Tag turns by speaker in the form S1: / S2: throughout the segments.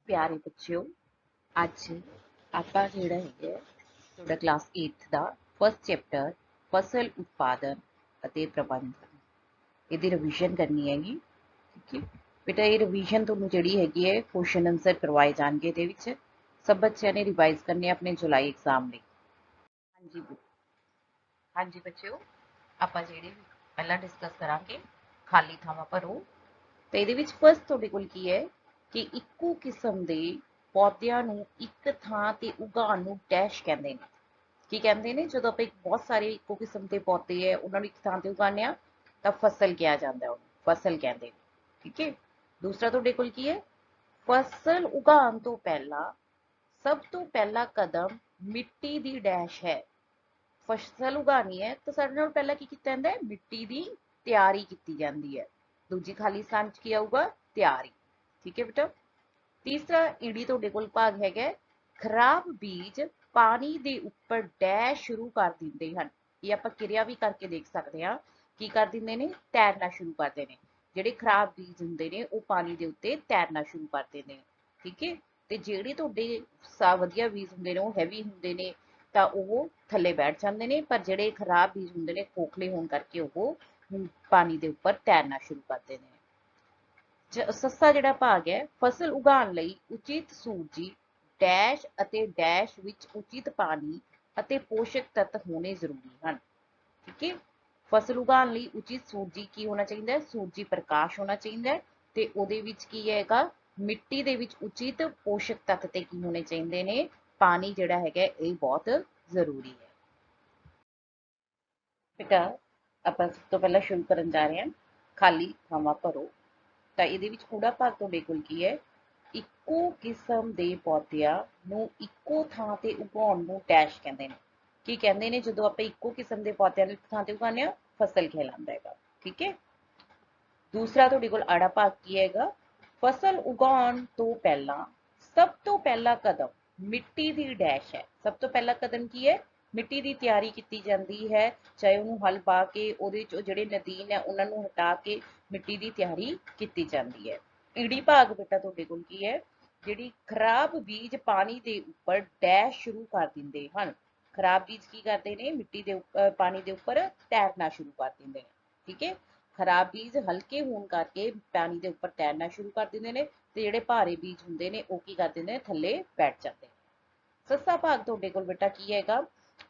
S1: प्यारे बच्चों, ਅੱਜ ਆਪਾਂ ਜਿਹੜਾ ਹੈਗਾ ਤੁਹਾਡਾ ਕਲਾਸ 8th ਦਾ ਫਸਟ ਚੈਪਟਰ ਫਸਲ ਉਤਪਾਦਨ ਅਤੇ ਪ੍ਰਬੰਧਨ ਇਹਦੀ ਰਿਵੀਜ਼ਨ ਕਰਨੀ ਹੈਗੀ। ਠੀਕ ਹੈ ਬੇਟਾ, ਇਹ ਰਿਵੀਜ਼ਨ ਤੁਹਾਨੂੰ ਜਿਹੜੀ ਹੈਗੀ ਹੈ ਕੁਐਸਚਨ ਆਨਸਰ ਕਰਵਾਏ ਜਾਣਗੇ। ਇਹਦੇ ਵਿੱਚ ਸਭ ਬੱਚਿਆਂ ਨੇ ਰਿਵਾਈਜ਼ ਕਰਨੇ ਆਪਣੇ ਜੁਲਾਈ ਐਗਜ਼ਾਮ ਲਈ। ਹਾਂਜੀ ਬੱਚਿਓ, ਆਪਾਂ ਜਿਹੜੇ ਪਹਿਲਾਂ ਡਿਸਕਸ ਕਰਾਂਗੇ ਖਾਲੀ ਥਾਵਾਂ ਭਰੋ। ਤੇ ਇਹਦੇ ਵਿੱਚ ਫਸਟ ਤੁਹਾਡੇ ਕੋਲ ਕੀ ਹੈ ਕਿ ਇੱਕੋ ਕਿਸਮ ਦੇ ਪੌਦਿਆਂ ਨੂੰ ਇੱਕ ਥਾਂ ਤੇ ਉਗਾਉਣ ਨੂੰ ਡੈਸ਼ ਕਹਿੰਦੇ ਨੇ। ਕੀ ਕਹਿੰਦੇ ਨੇ? ਜਦੋਂ ਆਪਾਂ ਬਹੁਤ ਸਾਰੇ ਇੱਕੋ ਕਿਸਮ ਦੇ ਪੌਦੇ ਹੈ ਉਹਨਾਂ ਨੂੰ ਇੱਕ ਥਾਂ ਤੇ ਉਗਾਉਂਦੇ ਆ ਤਾਂ ਫਸਲ ਕਿਹਾ ਜਾਂਦਾ, ਉਹਨੂੰ ਫਸਲ ਕਹਿੰਦੇ ਨੇ। ਠੀਕ ਹੈ। ਦੂਸਰਾ ਤੁਹਾਡੇ ਕੋਲ ਕੀ ਹੈ? ਫਸਲ ਉਗਾਉਣ ਤੋਂ ਪਹਿਲਾਂ ਸਭ ਤੋਂ ਪਹਿਲਾ ਕਦਮ ਮਿੱਟੀ ਦੀ ਡੈਸ਼ ਹੈ। ਫਸਲ ਉਗਾਉਣੀ ਹੈ ਤਾਂ ਸਾਡੇ ਨਾਲ ਪਹਿਲਾਂ ਕੀ ਕੀਤਾ ਜਾਂਦਾ ਹੈ? ਮਿੱਟੀ ਦੀ ਤਿਆਰੀ ਕੀਤੀ ਜਾਂਦੀ ਹੈ। ਦੂਜੀ ਖਾਲੀ ਸਥਾਨ ਚ ਕੀ ਆਊਗਾ? ਤਿਆਰੀ। ਠੀਕ ਹੈ ਬੇਟਾ। ਤੀਸਰਾ ਈੜੀ ਤੁਹਾਡੇ ਕੋਲ ਭਾਗ ਹੈਗਾ ਖਰਾਬ ਬੀਜ ਪਾਣੀ ਦੇ ਉੱਪਰ ਡੈਸ਼ ਸ਼ੁਰੂ ਕਰ ਦਿੰਦੇ ਹਨ। ਇਹ ਆਪਾਂ ਕਿਰਿਆ ਵੀ ਕਰਕੇ ਦੇਖ ਸਕਦੇ ਹਾਂ। ਕੀ ਕਰ ਦਿੰਦੇ ਨੇ? ਤੈਰਨਾ ਸ਼ੁਰੂ ਕਰਦੇ ਨੇ। ਜਿਹੜੇ ਖਰਾਬ ਬੀਜ ਹੁੰਦੇ ਨੇ ਉਹ ਪਾਣੀ ਦੇ ਉੱਤੇ ਤੈਰਨਾ ਸ਼ੁਰੂ ਕਰ ਦਿੰਦੇ ਨੇ। ਠੀਕ ਹੈ। ਤੇ ਜਿਹੜੇ ਤੁਹਾਡੇ ਵਧੀਆ ਬੀਜ ਹੁੰਦੇ ਨੇ ਉਹ ਹੈਵੀ ਹੁੰਦੇ ਨੇ ਤਾਂ ਉਹ ਥੱਲੇ ਬੈਠ ਜਾਂਦੇ ਨੇ, ਪਰ ਜਿਹੜੇ ਖਰਾਬ ਬੀਜ ਹੁੰਦੇ ਨੇ ਖੋਖਲੇ ਹੋਣ ਕਰਕੇ ਉਹ ਪਾਣੀ ਦੇ ਉੱਪਰ ਤੈਰਨਾ ਸ਼ੁਰੂ ਕਰ ਦਿੰਦੇ ਨੇ। ਸੱਸਾ ਜਿਹੜਾ ਭਾਗ ਹੈ, ਫਸਲ ਉਗਾਉਣ ਲਈ ਉਚਿਤ ਸੂਰਜੀ ਡੈਸ਼ ਅਤੇ ਡੈਸ਼ ਵਿੱਚ ਉਚਿਤ ਪਾਣੀ ਅਤੇ ਪੋਸ਼ਕ ਤੱਤ ਹੋਣੇ ਜ਼ਰੂਰੀ ਹਨ। ਠੀਕ ਹੈ। ਫਸਲ ਉਗਾਉਣ ਲਈ ਉਚਿਤ ਸੂਰਜੀ ਕੀ ਹੋਣਾ ਚਾਹੀਦਾ ਹੈ? ਸੂਰਜੀ ਪ੍ਰਕਾਸ਼ ਹੋਣਾ ਚਾਹੀਦਾ ਹੈ। ਤੇ ਉਹਦੇ ਵਿੱਚ ਕੀ ਹੈਗਾ? ਮਿੱਟੀ ਦੇ ਵਿੱਚ ਉਚਿਤ ਪੋਸ਼ਕ ਤੱਤ ਤੇ ਕੀ ਹੋਣੇ ਚਾਹੀਦੇ ਨੇ? ਪਾਣੀ ਜਿਹੜਾ ਹੈਗਾ ਇਹ ਬਹੁਤ ਜ਼ਰੂਰੀ ਹੈ। ਬੇਟਾ, ਆਪਾਂ ਸਭ ਤੋਂ ਪਹਿਲਾਂ ਸ਼ੁਰੂ ਕਰਨ ਜਾ ਰਹੇ ਹਾਂ ਖਾਲੀ ਥਾਵਾਂ ਭਰੋ। ਤਾਂ ਇਹਦੇ ਵਿੱਚ ਕੂੜਾ ਭਾਗ ਤੁਹਾਡੇ ਕੋਲ ਕੀ ਹੈ? ਇੱਕੋ ਕਿਸਮ ਦੇ ਪੌਦਿਆਂ ਨੂੰ ਇੱਕੋ ਥਾਂ ਤੇ ਉਗਾਉਣ ਨੂੰ ਡੈਸ਼ ਕਹਿੰਦੇ ਨੇ। ਕੀ ਕਹਿੰਦੇ ਨੇ? ਜਦੋਂ ਆਪਾਂ ਇੱਕੋ ਕਿਸਮ ਦੇ ਪੌਦਿਆਂ ਨੂੰ ਇੱਕ ਥਾਂ ਤੇ ਉਗਾਉਂਦੇ ਹਾਂ ਫਸਲ ਕਹਿਲਾਉਂਦਾ ਹੈਗਾ। ਠੀਕ ਹੈ। ਦੂਸਰਾ ਤੁਹਾਡੇ ਕੋਲ ਆੜਾ ਭਾਗ ਕੀ ਹੈਗਾ? ਫਸਲ ਉਗਾਉਣ ਤੋਂ ਪਹਿਲਾਂ ਸਭ ਤੋਂ ਪਹਿਲਾ ਕਦਮ ਮਿੱਟੀ ਦੀ ਡੈਸ਼ ਹੈ। ਸਭ ਤੋਂ ਪਹਿਲਾ ਕਦਮ ਕੀ ਹੈ? ਮਿੱਟੀ ਦੀ ਤਿਆਰੀ ਕੀਤੀ ਜਾਂਦੀ ਹੈ। ਚਾਹੇ ਉਹਨੂੰ ਹਲ ਪਾ ਕੇ ਉਹਦੇ ਚ ਜਿਹੜੇ ਨਦੀਨ ਹੈ ਉਹਨਾਂ ਨੂੰ ਹਟਾ ਕੇ ਮਿੱਟੀ ਦੀ ਤਿਆਰੀ ਕੀਤੀ ਜਾਂਦੀ ਹੈ। ਈੜੀ ਭਾਗ ਬੇਟਾ ਤੁਹਾਡੇ ਕੋਲ ਕੀ ਹੈ? ਜਿਹੜੀ ਖਰਾਬ ਬੀਜ ਪਾਣੀ ਦੇ ਉੱਪਰ ਡੈਸ਼ ਸ਼ੁਰੂ ਕਰ ਦਿੰਦੇ ਹਨ। ਖਰਾਬ ਬੀਜ ਕੀ ਕਰਦੇ ਨੇ? ਮਿੱਟੀ ਦੇ ਪਾਣੀ ਦੇ ਉੱਪਰ ਤੈਰਨਾ ਸ਼ੁਰੂ ਕਰ ਦਿੰਦੇ ਨੇ। ਠੀਕ ਹੈ। ਖਰਾਬ ਬੀਜ ਹਲਕੇ ਹੋਣ ਕਰਕੇ ਪਾਣੀ ਦੇ ਉੱਪਰ ਤੈਰਨਾ ਸ਼ੁਰੂ ਕਰ ਦਿੰਦੇ ਨੇ ਤੇ ਜਿਹੜੇ ਭਾਰੇ ਬੀਜ ਹੁੰਦੇ ਨੇ ਉਹ ਕੀ ਕਰ ਦਿੰਦੇ ਨੇ? ਥੱਲੇ ਬੈਠ ਜਾਂਦੇ ਨੇ। ਸੱਸਾ ਭਾਗ ਤੁਹਾਡੇ ਕੋਲ ਬੇਟਾ ਕੀ ਹੈਗਾ?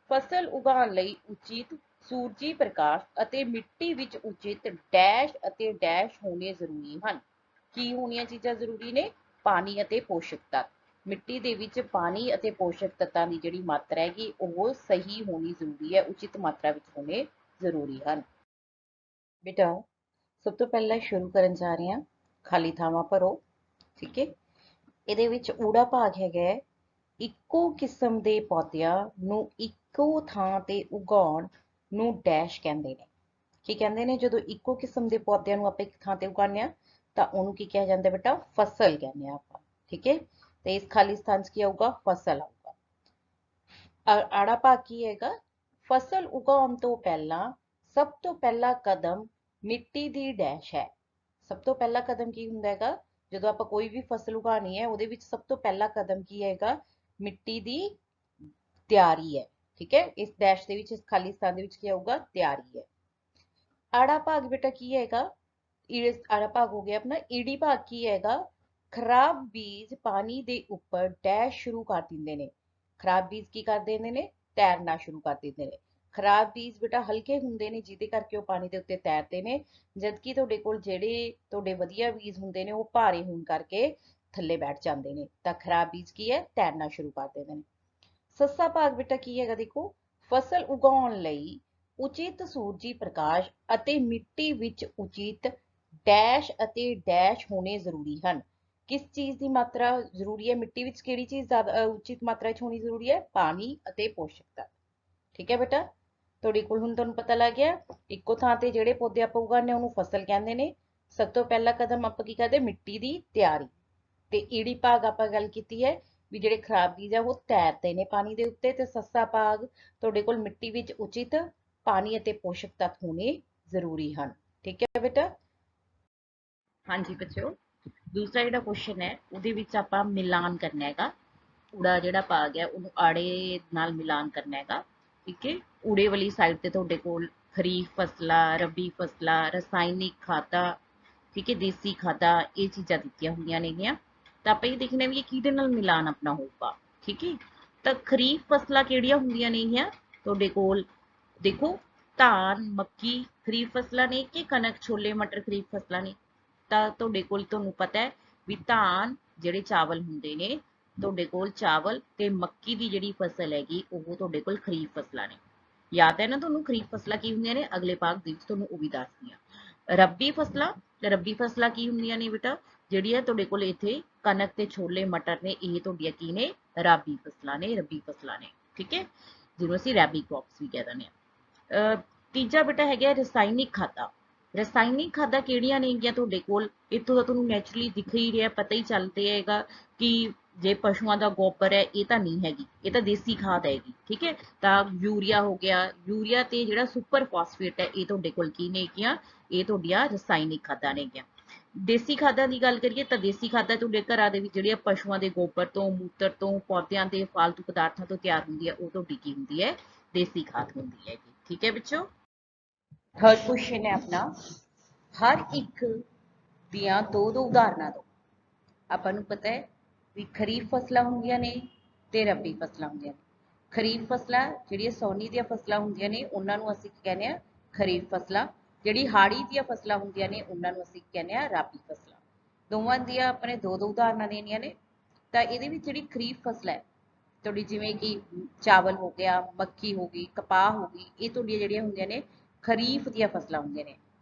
S1: ਫਸਲ ਉਗਾਉਣ ਲਈ ਉਚਿਤ ਸੂਰਜੀ ਪ੍ਰਕਾਸ਼ ਅਤੇ ਮਿੱਟੀ ਵਿੱਚ ਉਚਿਤ ਡੈਸ਼ ਅਤੇ ਡੈਸ਼ ਹੋਣੇ ਜ਼ਰੂਰੀ ਹਨ। ਕੀ ਹੋਣੀਆਂ ਚੀਜ਼ਾਂ ਜ਼ਰੂਰੀ ਨੇ? ਪਾਣੀ ਅਤੇ ਪੋਸ਼ਕ ਤੱਤ। ਮਿੱਟੀ ਦੇ ਵਿੱਚ ਪਾਣੀ ਅਤੇ ਪੋਸ਼ਕ ਤੱਤਾਂ ਦੀ ਜਿਹੜੀ ਮਾਤਰਾ ਹੈਗੀ ਉਹ ਸਹੀ ਹੋਣੀ ਜ਼ਰੂਰੀ ਹੈ, ਉਚਿਤ ਮਾਤਰਾ ਵਿੱਚ ਹੋਣੇ ਜ਼ਰੂਰੀ ਹਨ। ਬੇਟਾ, ਸਭ ਤੋਂ ਪਹਿਲਾਂ ਸ਼ੁਰੂ ਕਰਨ ਜਾ ਰਹੇ ਹਾਂ ਖਾਲੀ ਥਾਵਾਂ ਭਰੋ। ਠੀਕ ਹੈ। ਇਹਦੇ ਵਿੱਚ ਊੜਾ ਭਾਗ ਹੈਗਾ ਇੱਕੋ ਕਿਸਮ ਦੇ ਪੌਦਿਆਂ ਨੂੰ ਇੱਕੋ ਥਾਂ ਤੇ ਉਗਾਉਣ ਨੂੰ ਡੈਸ਼ ਕਹਿੰਦੇ ਨੇ। ਕੀ ਕਹਿੰਦੇ ਨੇ? ਜਦੋਂ ਇੱਕੋ ਕਿਸਮ ਦੇ ਪੌਦਿਆਂ ਨੂੰ ਆਪਾਂ ਇੱਕ ਥਾਂ ਤੇ ਉਗਾਉਂਦੇ ਹਾਂ ਤਾਂ ਉਹਨੂੰ ਕੀ ਕਿਹਾ ਜਾਂਦਾ ਬੇਟਾ? ਫਸਲ ਕਹਿੰਦੇ ਆ ਆਪਾਂ। ਠੀਕ ਹੈ। ਤੇ ਇਸ ਖਾਲੀ ਸਥਾਨ 'ਚ ਕੀ ਆਊਗਾ? ਫਸਲ ਆਊਗਾ। ਆੜਾ ਭਾਗ ਕੀ ਹੈਗਾ? ਫਸਲ ਉਗਾਉਣ ਤੋਂ ਪਹਿਲਾਂ ਸਭ ਤੋਂ ਪਹਿਲਾ ਕਦਮ ਮਿੱਟੀ ਦੀ ਡੈਸ਼ ਹੈ। ਸਭ ਤੋਂ ਪਹਿਲਾ ਕਦਮ ਕੀ ਹੁੰਦਾ ਹੈਗਾ? ਜਦੋਂ ਆਪਾਂ ਕੋਈ ਵੀ ਫਸਲ ਉਗਾਉਣੀ ਹੈ ਉਹਦੇ ਵਿੱਚ ਸਭ ਤੋਂ ਪਹਿਲਾ ਕਦਮ ਕੀ ਹੈਗਾ? ਮਿੱਟੀ ਦੀ ਤਿਆਰੀ ਹੈ। ਠੀਕ ਹੈ। ਇਸ ਡੈਸ਼ ਦੇ ਵਿੱਚ, ਇਸ ਖਾਲੀ ਸਥਾਨ ਦੇ ਵਿੱਚ ਕੀ ਆਊਗਾ? ਤਿਆਰੀ ਹੈ। ਆੜਾ ਭਾਗ ਬੇਟਾ ਕੀ ਹੈਗਾ? ਆੜਾ ਭਾਗ ਹੋ ਗਿਆ ਆਪਣਾ। ਈੜੀ ਭਾਗ ਕੀ ਹੈਗਾ? ਖਰਾਬ ਬੀਜ ਪਾਣੀ ਦੇ ਉੱਪਰ ਡੈਸ਼ ਸ਼ੁਰੂ ਕਰ ਦਿੰਦੇ ਨੇ। ਖਰਾਬ ਬੀਜ ਕੀ ਕਰ ਦਿੰਦੇ ਨੇ? ਤੈਰਨਾ ਸ਼ੁਰੂ ਕਰ ਦਿੰਦੇ ਨੇ। ਖਰਾਬ ਬੀਜ ਬੇਟਾ ਹਲਕੇ ਹੁੰਦੇ ਨੇ ਜਿਹਦੇ ਕਰਕੇ ਉਹ ਪਾਣੀ ਦੇ ਉੱਤੇ ਤੈਰਦੇ ਨੇ, ਜਦਕਿ ਤੁਹਾਡੇ ਕੋਲ ਜਿਹੜੇ ਤੁਹਾਡੇ ਵਧੀਆ ਬੀਜ ਹੁੰਦੇ ਨੇ ਉਹ ਭਾਰੇ ਹੋਣ ਕਰਕੇ ਥੱਲੇ ਬੈਠ ਜਾਂਦੇ ਨੇ। ਤਾਂ ਖਰਾਬ ਬੀਜ ਕੀ ਹੈ? ਤੈਰਨਾ ਸ਼ੁਰੂ ਕਰ ਦਿੰਦੇ ਨੇ। ਸੱਸਾ ਭਾਗ ਬੇਟਾ ਕੀ ਹੈਗਾ? ਦੇਖੋ, ਫਸਲ ਉਗਾਉਣ ਲਈ ਉਚਿਤ ਸੂਰਜੀ ਪ੍ਰਕਾਸ਼ ਅਤੇ ਮਿੱਟੀ ਵਿੱਚ ਉਚਿਤ ਡੈਸ਼ ਅਤੇ ਡੈਸ਼ ਹੋਣੇ ਜ਼ਰੂਰੀ ਹਨ। ਕਿਸ ਚੀਜ਼ ਦੀ ਮਾਤਰਾ ਜ਼ਰੂਰੀ ਹੈ? ਮਿੱਟੀ ਵਿੱਚ ਕਿਹੜੀ ਚੀਜ਼ ਜ਼ਿਆਦਾ ਉਚਿਤ ਮਾਤਰਾ 'ਚ ਹੋਣੀ ਜ਼ਰੂਰੀ ਹੈ? ਪਾਣੀ ਅਤੇ ਪੋਸ਼ਕ ਤੱਤ। ਠੀਕ ਹੈ ਬੇਟਾ। ਤੁਹਾਡੇ ਕੋਲ ਹੁਣ ਤੁਹਾਨੂੰ ਪਤਾ ਲੱਗ ਗਿਆ ਇੱਕੋ ਥਾਂ ਤੇ ਜਿਹੜੇ ਪੌਦੇ ਆਪਾਂ ਉਗਾਉਂਦੇ ਉਹਨੂੰ ਫਸਲ ਕਹਿੰਦੇ ਨੇ। ਸਭ ਤੋਂ ਪਹਿਲਾ ਕਦਮ ਆਪਾਂ ਕੀ ਕਰਦੇ? ਮਿੱਟੀ ਦੀ ਤਿਆਰੀ। ਤੇ ਈੜੀ ਭਾਗ ਆਪਾਂ ਗੱਲ ਕੀਤੀ ਹੈ ਵੀ ਜਿਹੜੇ ਖਰਾਬ ਬੀਜ ਆ ਉਹ ਤੈਰਦੇ ਨੇ ਪਾਣੀ ਦੇ ਉੱਤੇ। ਤੇ ਸੱਸਾ ਭਾਗ ਤੁਹਾਡੇ ਕੋਲ ਮਿੱਟੀ ਵਿੱਚ ਉਚਿਤ ਪਾਣੀ ਅਤੇ ਪੋਸ਼ਕ ਤੱਤ ਹੋਣੇ ਜ਼ਰੂਰੀ ਹਨ। ਠੀਕ ਹੈ ਬੇਟਾ। ਹਾਂਜੀ ਬੱਚਿਓ, दूसरा जिहड़ा क्वेश्चन है ਉਹਦੇ ਵਿੱਚ ਆਪਾਂ ਮਿਲਾਨ ਕਰਨਾ ਹੈਗਾ। ਊੜਾ ਜਿਹੜਾ ਭਾਗ ਹੈ ਉਹਨੂੰ ਆੜੇ ਨਾਲ ਮਿਲਾਨ ਕਰਨਾ ਹੈਗਾ। ਠੀਕ ਹੈ, ਊੜੇ ਵਾਲੀ ਸਾਈਡ ਤੇ ਤੁਹਾਡੇ ਕੋਲ ਖਰੀਫ ਫਸਲਾਂ, ਰੱਬੀ ਫਸਲਾਂ, ਰਸਾਇਣਿਕ ਖਾਦਾਂ, ਠੀਕ ਹੈ, ਦੇਸੀ ਖਾਦਾਂ, ਇਹ ਚੀਜ਼ਾਂ ਦਿੱਤੀਆਂ ਹੋਈਆਂ ਨੇਗੀਆਂ। ਤਾਂ ਆਪਾਂ ਇਹ ਦੇਖਣਾ ਵੀ ਇਹ ਕਿਹਦੇ ਨਾਲ ਮਿਲਾਨ ਆਪਣਾ ਹੋਊਗਾ। ਠੀਕ ਹੈ, ਤਾਂ ਖਰੀਫ ਫਸਲਾਂ ਕਿਹੜੀਆਂ ਹੁੰਦੀਆਂ ਨੇਗੀਆਂ ਤੁਹਾਡੇ ਕੋਲ, ਦੇਖੋ ਧਾਨ, ਮੱਕੀ ਖਰੀਫ ਫਸਲਾਂ ਨੇ ਕਿ ਕਣਕ, ਛੋਲੇ, ਮਟਰ ਖਰੀਫ ਫਸਲਾਂ ਨੇ। ਤਾਂ ਤੁਹਾਡੇ ਕੋਲ ਤੁਹਾਨੂੰ ਪਤਾ ਹੈ ਵੀ ਧਾਨ ਜਿਹੜੇ ਚਾਵਲ ਹੁੰਦੇ ਨੇ, ਤੁਹਾਡੇ ਕੋਲ ਚਾਵਲ ਤੇ ਮੱਕੀ ਦੀ ਜਿਹੜੀ ਫਸਲ ਹੈਗੀ ਉਹ ਤੁਹਾਡੇ ਕੋਲ ਖਰੀਫ ਫਸਲਾਂ ਨੇ। ਯਾਦ ਹੈ ਨਾ ਤੁਹਾਨੂੰ ਖਰੀਫ ਫਸਲਾਂ ਕੀ ਹੁੰਦੀਆਂ ਨੇ, ਅਗਲੇ ਭਾਗ ਦੇ ਵਿੱਚ ਤੁਹਾਨੂੰ ਉਹ ਵੀ ਦੱਸਦੀ ਆ। ਰੱਬੀ ਫਸਲਾਂ, ਤੇ ਰੱਬੀ ਫਸਲਾਂ ਕੀ ਹੁੰਦੀਆਂ ਨੇ ਬੇਟਾ, ਜਿਹੜੀ ਹੈ ਤੁਹਾਡੇ ਕੋਲ ਇੱਥੇ ਕਣਕ ਤੇ ਛੋਲੇ ਮਟਰ ਨੇ, ਇਹ ਤੁਹਾਡੀਆਂ ਕੀ ਨੇ, ਰਾਬੀ ਫਸਲਾਂ ਨੇ, ਰੱਬੀ ਫਸਲਾਂ ਨੇ। ਠੀਕ ਹੈ, ਜਿਹਨੂੰ ਅਸੀਂ ਰੈਬੀ ਕ੍ਰੌਪਸ ਵੀ ਕਹਿ ਦਿੰਦੇ ਹਾਂ। ਤੀਜਾ ਬੇਟਾ ਹੈਗਾ ਰਸਾਇਣਿਕ ਖਾਦਾਂ। ਰਸਾਇਣਿਕ ਖਾਦਾਂ ਕਿਹੜੀਆਂ ਨੇਗੀਆਂ ਤੁਹਾਡੇ ਕੋਲ, ਇੱਥੋਂ ਦਾ ਤੁਹਾਨੂੰ ਨੈਚੁਰਲੀ ਦਿਖ ਹੀ ਰਿਹਾ, ਪਤਾ ਹੀ ਚੱਲ ਰਿਹਾ ਹੈਗਾ ਕਿ ਜੇ ਪਸ਼ੂਆਂ ਦਾ ਗੋਬਰ ਹੈ ਇਹ ਤਾਂ ਨਹੀਂ ਹੈਗੀ, ਇਹ ਤਾਂ ਦੇਸੀ ਖਾਦ ਹੈਗੀ। ਠੀਕ ਹੈ, ਤਾਂ ਯੂਰੀਆ ਹੋ ਗਿਆ, ਯੂਰੀਆ ਤੇ ਜਿਹੜਾ ਸੁਪਰ ਫਾਸਫੇਟ ਹੈ ਇਹ ਤੁਹਾਡੇ ਕੋਲ ਕੀ ਨੇਗੀਆਂ, ਇਹ ਤੁਹਾਡੀਆਂ ਰਸਾਇਣਿਕ ਖਾਦਾਂ ਨੇਗੀਆਂ। ਦੇਸੀ ਖਾਦਾਂ ਦੀ ਗੱਲ ਕਰੀਏ ਤਾਂ ਦੇਸੀ ਖਾਦਾਂ ਤੁਹਾਡੇ ਘਰਾਂ ਦੇ ਵਿੱਚ ਜਿਹੜੀਆਂ ਪਸ਼ੂਆਂ ਦੇ ਗੋਬਰ ਤੋਂ, ਮੂਤਰ ਤੋਂ, ਪੌਦਿਆਂ ਦੇ ਫਾਲਤੂ ਪਦਾਰਥਾਂ ਤੋਂ ਤਿਆਰ ਹੁੰਦੀ ਹੈ, ਉਹ ਤੁਹਾਡੀ ਕੀ ਹੁੰਦੀ ਹੈ, ਦੇਸੀ ਖਾਦ ਹੁੰਦੀ ਹੈਗੀ। ਠੀਕ ਹੈ ਬੱਚੋ। ਥਰਡ ਕੁਐਸਚਨ ਹੈ ਆਪਣਾ, ਹਰ ਇੱਕ ਦੀਆਂ ਦੋ ਦੋ ਉਦਾਹਰਨਾਂ ਦੋ। ਆਪਾਂ ਨੂੰ ਪਤਾ ਹੈ ਵੀ ਖਰੀਫ ਫਸਲਾਂ ਹੁੰਦੀਆਂ ਨੇ ਤੇ ਰੱਬੀ ਫਸਲਾਂ ਹੁੰਦੀਆਂ ਨੇ। ਖਰੀਫ ਫਸਲਾਂ ਜਿਹੜੀਆਂ ਸੌਣੀ ਦੀਆਂ ਫਸਲਾਂ ਹੁੰਦੀਆਂ ਨੇ ਉਹਨਾਂ ਨੂੰ ਅਸੀਂ ਕੀ ਕਹਿੰਦੇ ਆ, ਖਰੀਫ ਫਸਲਾਂ। ਜਿਹੜੀ ਹਾੜੀ ਦੀਆਂ ਫਸਲਾਂ ਹੁੰਦੀਆਂ ਨੇ ਉਹਨਾਂ ਨੂੰ ਅਸੀਂ ਕਹਿੰਦੇ ਆ ਰਾਬੀ ਫਸਲਾਂ। ਦੋਵਾਂ ਦੀਆਂ ਆਪਣੇ ਦੋ ਦੋ ਉਦਾਹਰਨਾਂ ਦੇਣੀਆਂ ਨੇ। ਤਾਂ ਇਹਦੇ ਵਿੱਚ ਜਿਹੜੀ ਖਰੀਫ ਫਸਲ ਹੈ ਤੁਹਾਡੀ, ਜਿਵੇਂ ਕਿ ਚਾਵਲ ਹੋ ਗਿਆ, ਮੱਕੀ ਹੋ ਗਈ, ਕਪਾਹ ਹੋ ਗਈ, ਇਹ ਤੁਹਾਡੀਆਂ ਜਿਹੜੀਆਂ ਹੁੰਦੀਆਂ ਨੇ ਖਰੀਫ ਦੀਆਂ ਫਸਲਾਂ ਹੁੰਦੀਆਂ ਨੇ।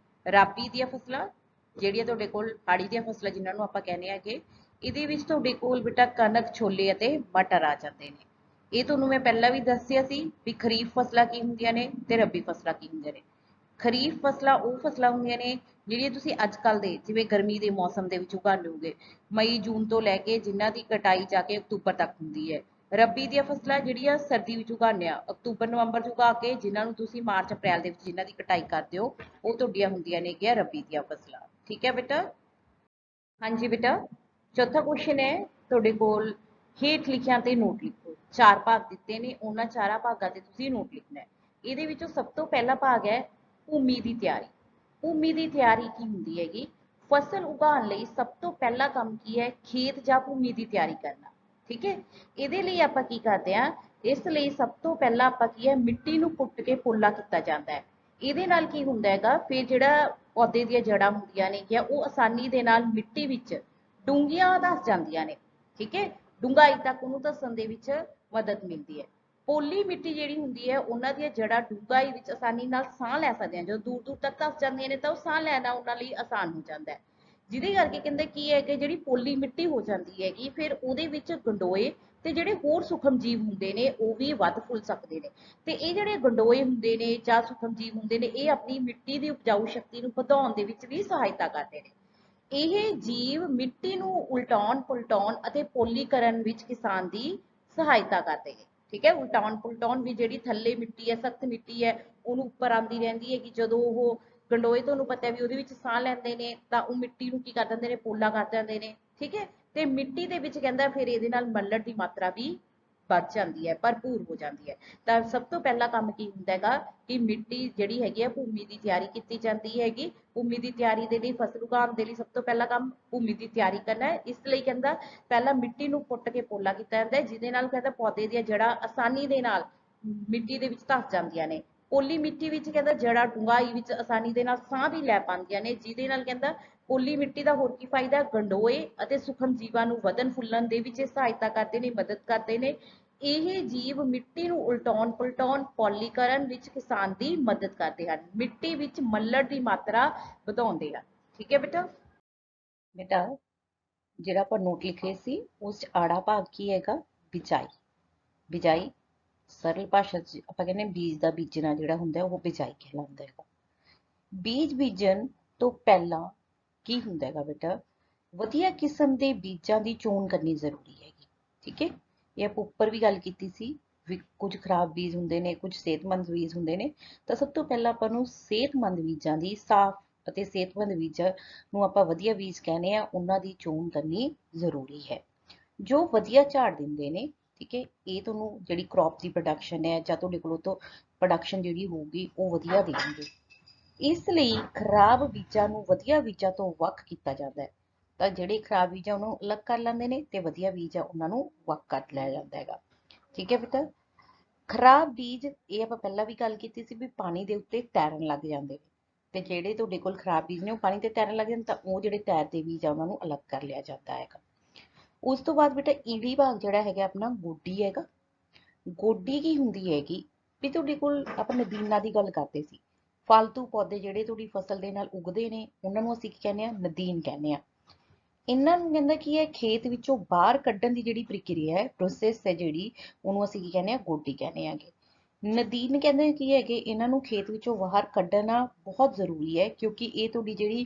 S1: ਰਾਬੀ ਦੀਆਂ ਫਸਲਾਂ ਜਿਹੜੀਆਂ ਤੁਹਾਡੇ ਕੋਲ ਹਾੜੀ ਦੀਆਂ ਫਸਲਾਂ ਜਿਨ੍ਹਾਂ ਨੂੰ ਆਪਾਂ ਕਹਿੰਦੇ ਆ ਕਿ ਇਹਦੇ ਵਿੱਚ ਤੁਹਾਡੇ ਕੋਲ ਬੇਟਾ ਕਣਕ, ਛੋਲੇ ਅਤੇ ਮਟਰ ਆ ਜਾਂਦੇ ਨੇ। ਇਹ ਤੁਹਾਨੂੰ ਮੈਂ ਪਹਿਲਾਂ ਵੀ ਦੱਸਿਆ ਸੀ ਵੀ ਖਰੀਫ ਫਸਲਾਂ ਕੀ ਹੁੰਦੀਆਂ ਨੇ ਤੇ ਰੱਬੀ ਫਸਲਾਂ ਕੀ ਹੁੰਦੀਆਂ ਨੇ। ਖਰੀਫ ਫਸਲਾਂ ਉਹ ਫਸਲਾਂ ਹੁੰਦੀਆਂ ਨੇ ਜਿਹੜੀਆਂ ਤੁਸੀਂ ਅੱਜ ਕੱਲ੍ਹ ਦੇ ਜਿਵੇਂ ਗਰਮੀ ਦੇ ਮੌਸਮ ਦੇ ਵਿੱਚ ਉਗਾਉਂਦੇ ਹੋਗੇ, ਮਈ ਜੂਨ ਤੋਂ ਲੈ ਕੇ ਜਿਨ੍ਹਾਂ ਦੀ ਕਟਾਈ ਜਾ ਕੇ ਅਕਤੂਬਰ ਤੱਕ ਹੁੰਦੀ ਹੈ। ਰੱਬੀ ਦੀਆਂ ਫਸਲਾਂ ਜਿਹੜੀਆਂ ਸਰਦੀ ਵਿੱਚ ਉਗਾਉਂਦੇ ਆ, ਅਕਤੂਬਰ ਨਵੰਬਰ 'ਚ ਉਗਾ ਕੇ ਜਿਨ੍ਹਾਂ ਨੂੰ ਤੁਸੀਂ ਮਾਰਚ ਅਪ੍ਰੈਲ ਦੇ ਵਿੱਚ ਜਿਨ੍ਹਾਂ ਦੀ ਕਟਾਈ ਕਰਦੇ ਹੋ, ਉਹ ਤੁਹਾਡੀਆਂ ਹੁੰਦੀਆਂ ਨੇ ਕਿ ਰੱਬੀ ਦੀਆਂ ਫਸਲਾਂ। ਠੀਕ ਹੈ ਬੇਟਾ। ਹਾਂਜੀ ਬੇਟਾ। ਚੌਥਾ ਕੁਐਸਚਨ ਹੈ ਤੁਹਾਡੇ ਕੋਲ, ਹੇਠ ਲਿਖਿਆਂ ਤੇ ਨੋਟ ਲਿਖੋ। ਚਾਰ ਭਾਗ ਦਿੱਤੇ ਨੇ, ਉਹਨਾਂ ਚਾਰਾਂ ਭਾਗਾਂ ਤੇ ਤੁਸੀਂ ਨੋਟ ਲਿਖਣਾ ਹੈ। ਇਹਦੇ ਵਿੱਚੋਂ ਸਭ ਤੋਂ ਪਹਿਲਾ ਭਾਗ ਹੈ ਭੂਮੀ ਦੀ ਤਿਆਰੀ। ਭੂਮੀ ਦੀ ਤਿਆਰੀ ਕੀ ਹੁੰਦੀ ਹੈਗੀ, ਫਸਲ ਉਗਾਉਣ ਲਈ ਸਭ ਤੋਂ ਪਹਿਲਾ ਕੰਮ ਕੀ ਹੈ, ਖੇਤ ਜਾਂ ਭੂਮੀ ਦੀ ਤਿਆਰੀ ਕਰਨਾ। ਠੀਕ ਹੈ, ਇਹਦੇ ਲਈ ਆਪਾਂ ਕੀ ਕਰਦੇ ਹਾਂ, ਇਸ ਲਈ ਸਭ ਤੋਂ ਪਹਿਲਾਂ ਆਪਾਂ ਕੀ ਹੈ, ਮਿੱਟੀ ਨੂੰ ਪੁੱਟ ਕੇ ਪੋਲਾ ਕੀਤਾ ਜਾਂਦਾ ਹੈ। ਇਹਦੇ ਨਾਲ ਕੀ ਹੁੰਦਾ ਹੈਗਾ, ਫਿਰ ਜਿਹੜਾ ਪੌਦੇ ਦੀਆਂ ਜੜ੍ਹਾਂ ਹੁੰਦੀਆਂ ਨੇ ਕਿ ਉਹ ਆਸਾਨੀ ਦੇ ਨਾਲ ਮਿੱਟੀ ਵਿੱਚ ਡੂੰਘੀਆਂ ਧੱਸ ਜਾਂਦੀਆਂ ਨੇ। ਠੀਕ ਹੈ, ਡੂੰਘਾਈ ਤੱਕ ਉਹਨੂੰ ਧੱਸਣ ਦੇ ਵਿੱਚ ਮਦਦ ਮਿਲਦੀ ਹੈ। ਪੋਲੀ ਮਿੱਟੀ ਜਿਹੜੀ ਹੁੰਦੀ ਹੈ ਉਹਨਾਂ ਦੀਆਂ ਜੜ੍ਹਾਂ ਡੂੰਘਾਈ ਵਿੱਚ ਆਸਾਨੀ ਨਾਲ ਸਾਹ ਲੈ ਸਕਦੇ ਹਨ। ਜਦੋਂ ਦੂਰ ਦੂਰ ਤੱਕ ਧੱਸ ਜਾਂਦੀਆਂ ਨੇ ਤਾਂ ਉਹ ਸਾਹ ਲੈਣਾ ਉਹਨਾਂ ਲਈ ਆਸਾਨ ਹੋ ਜਾਂਦਾ ਹੈ। ਜਿਹਦੇ ਕਰਕੇ ਕਹਿੰਦੇ ਕੀ ਹੈ ਕਿ ਜਿਹੜੀ ਪੋਲੀ ਮਿੱਟੀ ਹੋ ਜਾਂਦੀ ਹੈਗੀ, ਫਿਰ ਉਹਦੇ ਵਿੱਚ ਗੰਡੋਏ ਤੇ ਜਿਹੜੇ ਹੋਰ ਸੂਖਮ ਜੀਵ ਹੁੰਦੇ ਨੇ ਉਹ ਵੀ ਵੱਧ ਫੁੱਲ ਸਕਦੇ ਨੇ। ਤੇ ਇਹ ਜਿਹੜੇ ਗੰਡੋਏ ਹੁੰਦੇ ਨੇ ਜਾਂ ਸੂਖਮ ਜੀਵ ਹੁੰਦੇ ਨੇ, ਇਹ ਆਪਣੀ ਮਿੱਟੀ ਦੀ ਉਪਜਾਊ ਸ਼ਕਤੀ ਨੂੰ ਵਧਾਉਣ ਦੇ ਵਿੱਚ ਵੀ ਸਹਾਇਤਾ ਕਰਦੇ ਨੇ। ਇਹ ਜੀਵ ਮਿੱਟੀ ਨੂੰ ਉਲਟਾਉਣ, ਪੁਲਟਾਉਣ ਅਤੇ ਪੋਲੀਕਰਨ ਵਿੱਚ ਕਿਸਾਨ ਦੀ ਸਹਾਇਤਾ ਕਰਦੇ ਨੇ। ਠੀਕ ਹੈ, ਉਲਟਾਉਣ ਪੁਲਟਾਉਣ ਵੀ, ਜਿਹੜੀ ਥੱਲੇ ਮਿੱਟੀ ਹੈ, ਸਖਤ ਮਿੱਟੀ ਹੈ, ਉਹਨੂੰ ਉੱਪਰ ਆਉਂਦੀ ਰਹਿੰਦੀ ਹੈ ਕਿ ਜਦੋਂ ਉਹ ਗੰਡੋਏ ਤੁਹਾਨੂੰ ਪਤਾ ਵੀ ਉਹਦੇ ਵਿੱਚ ਸਾਹ ਲੈਂਦੇ ਨੇ ਤਾਂ ਉਹ ਮਿੱਟੀ ਨੂੰ ਕੀ ਕਰ ਦਿੰਦੇ ਨੇ, ਪੋਲਾ ਕਰ ਦਿੰਦੇ ਨੇ। ਠੀਕ ਹੈ, ਤੇ ਮਿੱਟੀ ਦੇ ਵਿੱਚ ਕਹਿੰਦਾ ਫਿਰ ਇਹਦੇ ਨਾਲ ਮੱਲੜ ਦੀ ਮਾਤਰਾ ਵੀ ਵੱਧ ਜਾਂਦੀ ਹੈ, ਭਰਪੂਰ ਹੋ ਜਾਂਦੀ ਹੈ। ਤਾਂ ਸਭ ਤੋਂ ਪਹਿਲਾ ਕੰਮ ਕੀ ਹੁੰਦਾ ਹੈਗਾ ਕਿ ਮਿੱਟੀ ਜਿਹੜੀ ਹੈਗੀ ਹੈ ਭੂਮੀ ਦੀ ਤਿਆਰੀ ਕੀਤੀ ਜਾਂਦੀ ਹੈਗੀ। ਭੂਮੀ ਦੀ ਤਿਆਰੀ ਦੇ ਲਈ, ਫਸਲ ਉਗਾਉਣ ਦੇ ਲਈ ਸਭ ਤੋਂ ਪਹਿਲਾ ਕੰਮ ਭੂਮੀ ਦੀ ਤਿਆਰੀ ਕਰਨਾ ਹੈ। ਇਸ ਲਈ ਕਹਿੰਦਾ ਪਹਿਲਾਂ ਮਿੱਟੀ ਨੂੰ ਪੁੱਟ ਕੇ ਪੋਲਾ ਕੀਤਾ ਜਾਂਦਾ ਹੈ, ਜਿਹਦੇ ਨਾਲ ਕਹਿੰਦਾ ਪੌਦੇ ਦੀਆਂ ਜੜ੍ਹਾਂ ਆਸਾਨੀ ਦੇ ਨਾਲ ਮਿੱਟੀ ਦੇ ਵਿੱਚ ਧੱਸ ਜਾਂਦੀਆਂ ਨੇ। ਪੋਲੀ ਮਿੱਟੀ ਵਿੱਚ ਕਹਿੰਦਾ ਜੜ੍ਹਾਂ ਡੂੰਘਾਈ ਵਿੱਚ ਆਸਾਨੀ ਦੇ ਨਾਲ ਸਾਹ ਵੀ ਲੈ ਪਾਉਂਦੀਆਂ ਨੇ, ਜਿਹਦੇ ਨਾਲ ਕਹਿੰਦਾ ਪੋਲੀ ਮਿੱਟੀ ਦਾ ਹੋਰ ਕੀ ਫਾਇਦਾ, ਗੰਡੋਏ ਅਤੇ ਸੂਖਮ ਜੀਵਾਂ ਨੂੰ ਵਧਣ ਫੁੱਲਣ ਦੇ ਵਿੱਚ ਸਹਾਇਤਾ ਕਰਦੇ ਨੇ, ਮਦਦ ਕਰਦੇ ਨੇ। ਇਹ ਜੀਵ ਮਿੱਟੀ ਨੂੰ ਉਲਟਾਉਣ ਪੁਲਟਾਉਣ, ਪੌਲੀਕਰਨ ਵਿੱਚ ਕਿਸਾਨ ਦੀ ਮਦਦ ਕਰਦੇ ਹਨ, ਮਿੱਟੀ ਵਿੱਚ ਮੱਲੜ ਦੀ ਮਾਤਰਾ ਵਧਾਉਂਦੇ ਹਨ। ਠੀਕ ਹੈ ਬੇਟਾ। ਬੇਟਾ ਜਿਹੜਾ ਆਪਾਂ ਨੋਟ ਲਿਖੇ ਸੀ ਉਸ 'ਚ ਆੜਾ ਭਾਗ ਕੀ ਹੈਗਾ, ਬਿਜਾਈ। ਬਿਜਾਈ ਸਰਲ ਭਾਸ਼ਾ 'ਚ ਆਪਾਂ ਕਹਿੰਦੇ ਬੀਜ ਦਾ ਬੀਜਣਾ ਜਿਹੜਾ ਹੁੰਦਾ ਉਹ ਬਿਜਾਈ ਕਹਿਲਾਉਂਦਾ ਹੈਗਾ। ਬੀਜ ਬੀਜਣ ਤੋਂ ਪਹਿਲਾਂ ਕੀ ਹੁੰਦਾ ਹੈਗਾ ਬੇਟਾ, ਵਧੀਆ ਕਿਸਮ ਦੇ ਬੀਜਾਂ ਦੀ ਚੋਣ ਕਰਨੀ ਜ਼ਰੂਰੀ ਹੈਗੀ। ਠੀਕ ਹੈ, ਇਹ ਆਪਾਂ ਉੱਪਰ ਵੀ ਗੱਲ ਕੀਤੀ ਸੀ ਵੀ ਕੁਝ ਖਰਾਬ ਬੀਜ ਹੁੰਦੇ ਨੇ, ਕੁਝ ਸਿਹਤਮੰਦ ਬੀਜ ਹੁੰਦੇ ਨੇ। ਤਾਂ ਸਭ ਤੋਂ ਪਹਿਲਾਂ ਆਪਾਂ ਨੂੰ ਸਿਹਤਮੰਦ ਬੀਜਾਂ ਦੀ, ਸਾਫ਼ ਅਤੇ ਸਿਹਤਮੰਦ ਬੀਜਾਂ ਨੂੰ ਆਪਾਂ ਵਧੀਆ ਬੀਜ ਕਹਿੰਦੇ ਆ, ਉਹਨਾਂ ਦੀ ਚੋਣ ਕਰਨੀ ਜ਼ਰੂਰੀ ਹੈ ਜੋ ਵਧੀਆ ਝਾੜ ਦਿੰਦੇ ਨੇ। ਠੀਕ ਹੈ, ਇਹ ਤੁਹਾਨੂੰ ਜਿਹੜੀ ਕ੍ਰੌਪ ਦੀ ਪ੍ਰੋਡਕਸ਼ਨ ਹੈ ਜਾਂ ਤੁਹਾਡੇ ਕੋਲ ਤੋਂ ਪ੍ਰੋਡਕਸ਼ਨ ਜਿਹੜੀ ਹੋਊਗੀ ਉਹ ਵਧੀਆ ਦੇਣਗੇ। ਇਸ ਲਈ ਖਰਾਬ ਬੀਜਾਂ ਨੂੰ ਵਧੀਆ ਬੀਜਾਂ ਤੋਂ ਵੱਖ ਕੀਤਾ ਜਾਂਦਾ ਹੈ। ਤਾਂ ਜਿਹੜੇ ਖਰਾਬ ਬੀਜ ਆ ਉਹਨੂੰ ਅਲੱਗ ਕਰ ਲੈਂਦੇ ਨੇ ਤੇ ਵਧੀਆ ਬੀਜ ਆ ਉਹਨਾਂ ਨੂੰ ਵੱਖ ਕਰ ਲਿਆ ਜਾਂਦਾ ਹੈਗਾ। ਠੀਕ ਹੈ ਬੇਟਾ, ਖਰਾਬ ਬੀਜ ਇਹ ਆਪਾਂ ਪਹਿਲਾਂ ਵੀ ਗੱਲ ਕੀਤੀ ਸੀ ਵੀ ਪਾਣੀ ਦੇ ਉੱਤੇ ਤੈਰਨ ਲੱਗ ਜਾਂਦੇ ਨੇ, ਤੇ ਜਿਹੜੇ ਤੁਹਾਡੇ ਕੋਲ ਖਰਾਬ ਬੀਜ ਨੇ ਉਹ ਪਾਣੀ ਤੇ ਤੈਰਨ ਲੱਗ ਜਾਂਦੇ, ਤਾਂ ਉਹ ਜਿਹੜੇ ਤੈਰਦੇ ਬੀਜ ਆ ਉਹਨਾਂ ਨੂੰ ਅਲੱਗ ਕਰ ਲਿਆ ਜਾਂਦਾ ਹੈਗਾ। ਉਸ ਤੋਂ ਬਾਅਦ ਬੇਟਾ ਈੜੀ ਭਾਗ ਜਿਹੜਾ ਹੈਗਾ ਆਪਣਾ ਗੋਡੀ ਹੈਗਾ। ਗੋਡੀ ਕੀ ਹੁੰਦੀ ਹੈਗੀ ਵੀ ਤੁਹਾਡੇ ਕੋਲ ਆਪਾਂ ਨਦੀਨਾਂ ਦੀ ਗੱਲ ਕਰਦੇ ਸੀ, ਫਾਲਤੂ ਪੌਦੇ ਜਿਹੜੇ ਤੁਹਾਡੀ ਫਸਲ ਦੇ ਨਾਲ ਉਗਦੇ ਨੇ ਉਹਨਾਂ ਨੂੰ ਅਸੀਂ ਕੀ ਕਹਿੰਦੇ ਆ, ਨਦੀਨ ਕਹਿੰਦੇ ਆ। ਇਹਨਾਂ ਨੂੰ ਕਹਿੰਦਾ ਕੀ ਹੈ, ਖੇਤ ਵਿੱਚੋਂ ਬਾਹਰ ਕੱਢਣ ਦੀ ਜਿਹੜੀ ਪ੍ਰਕਿਰਿਆ ਹੈ, ਪ੍ਰੋਸੈਸ ਹੈ ਜਿਹੜੀ, ਉਹਨੂੰ ਅਸੀਂ ਕੀ ਕਹਿੰਦੇ ਆ, ਗੋਡੀ ਕਹਿੰਦੇ ਆਗੇ। ਨਦੀਨ ਕਹਿੰਦੇ ਕੀ ਹੈਗੇ, ਇਹਨਾਂ ਨੂੰ ਖੇਤ ਵਿੱਚੋਂ ਬਾਹਰ ਕੱਢਣਾ ਬਹੁਤ ਜ਼ਰੂਰੀ ਹੈ ਕਿਉਂਕਿ ਇਹ ਤੁਹਾਡੀ ਜਿਹੜੀ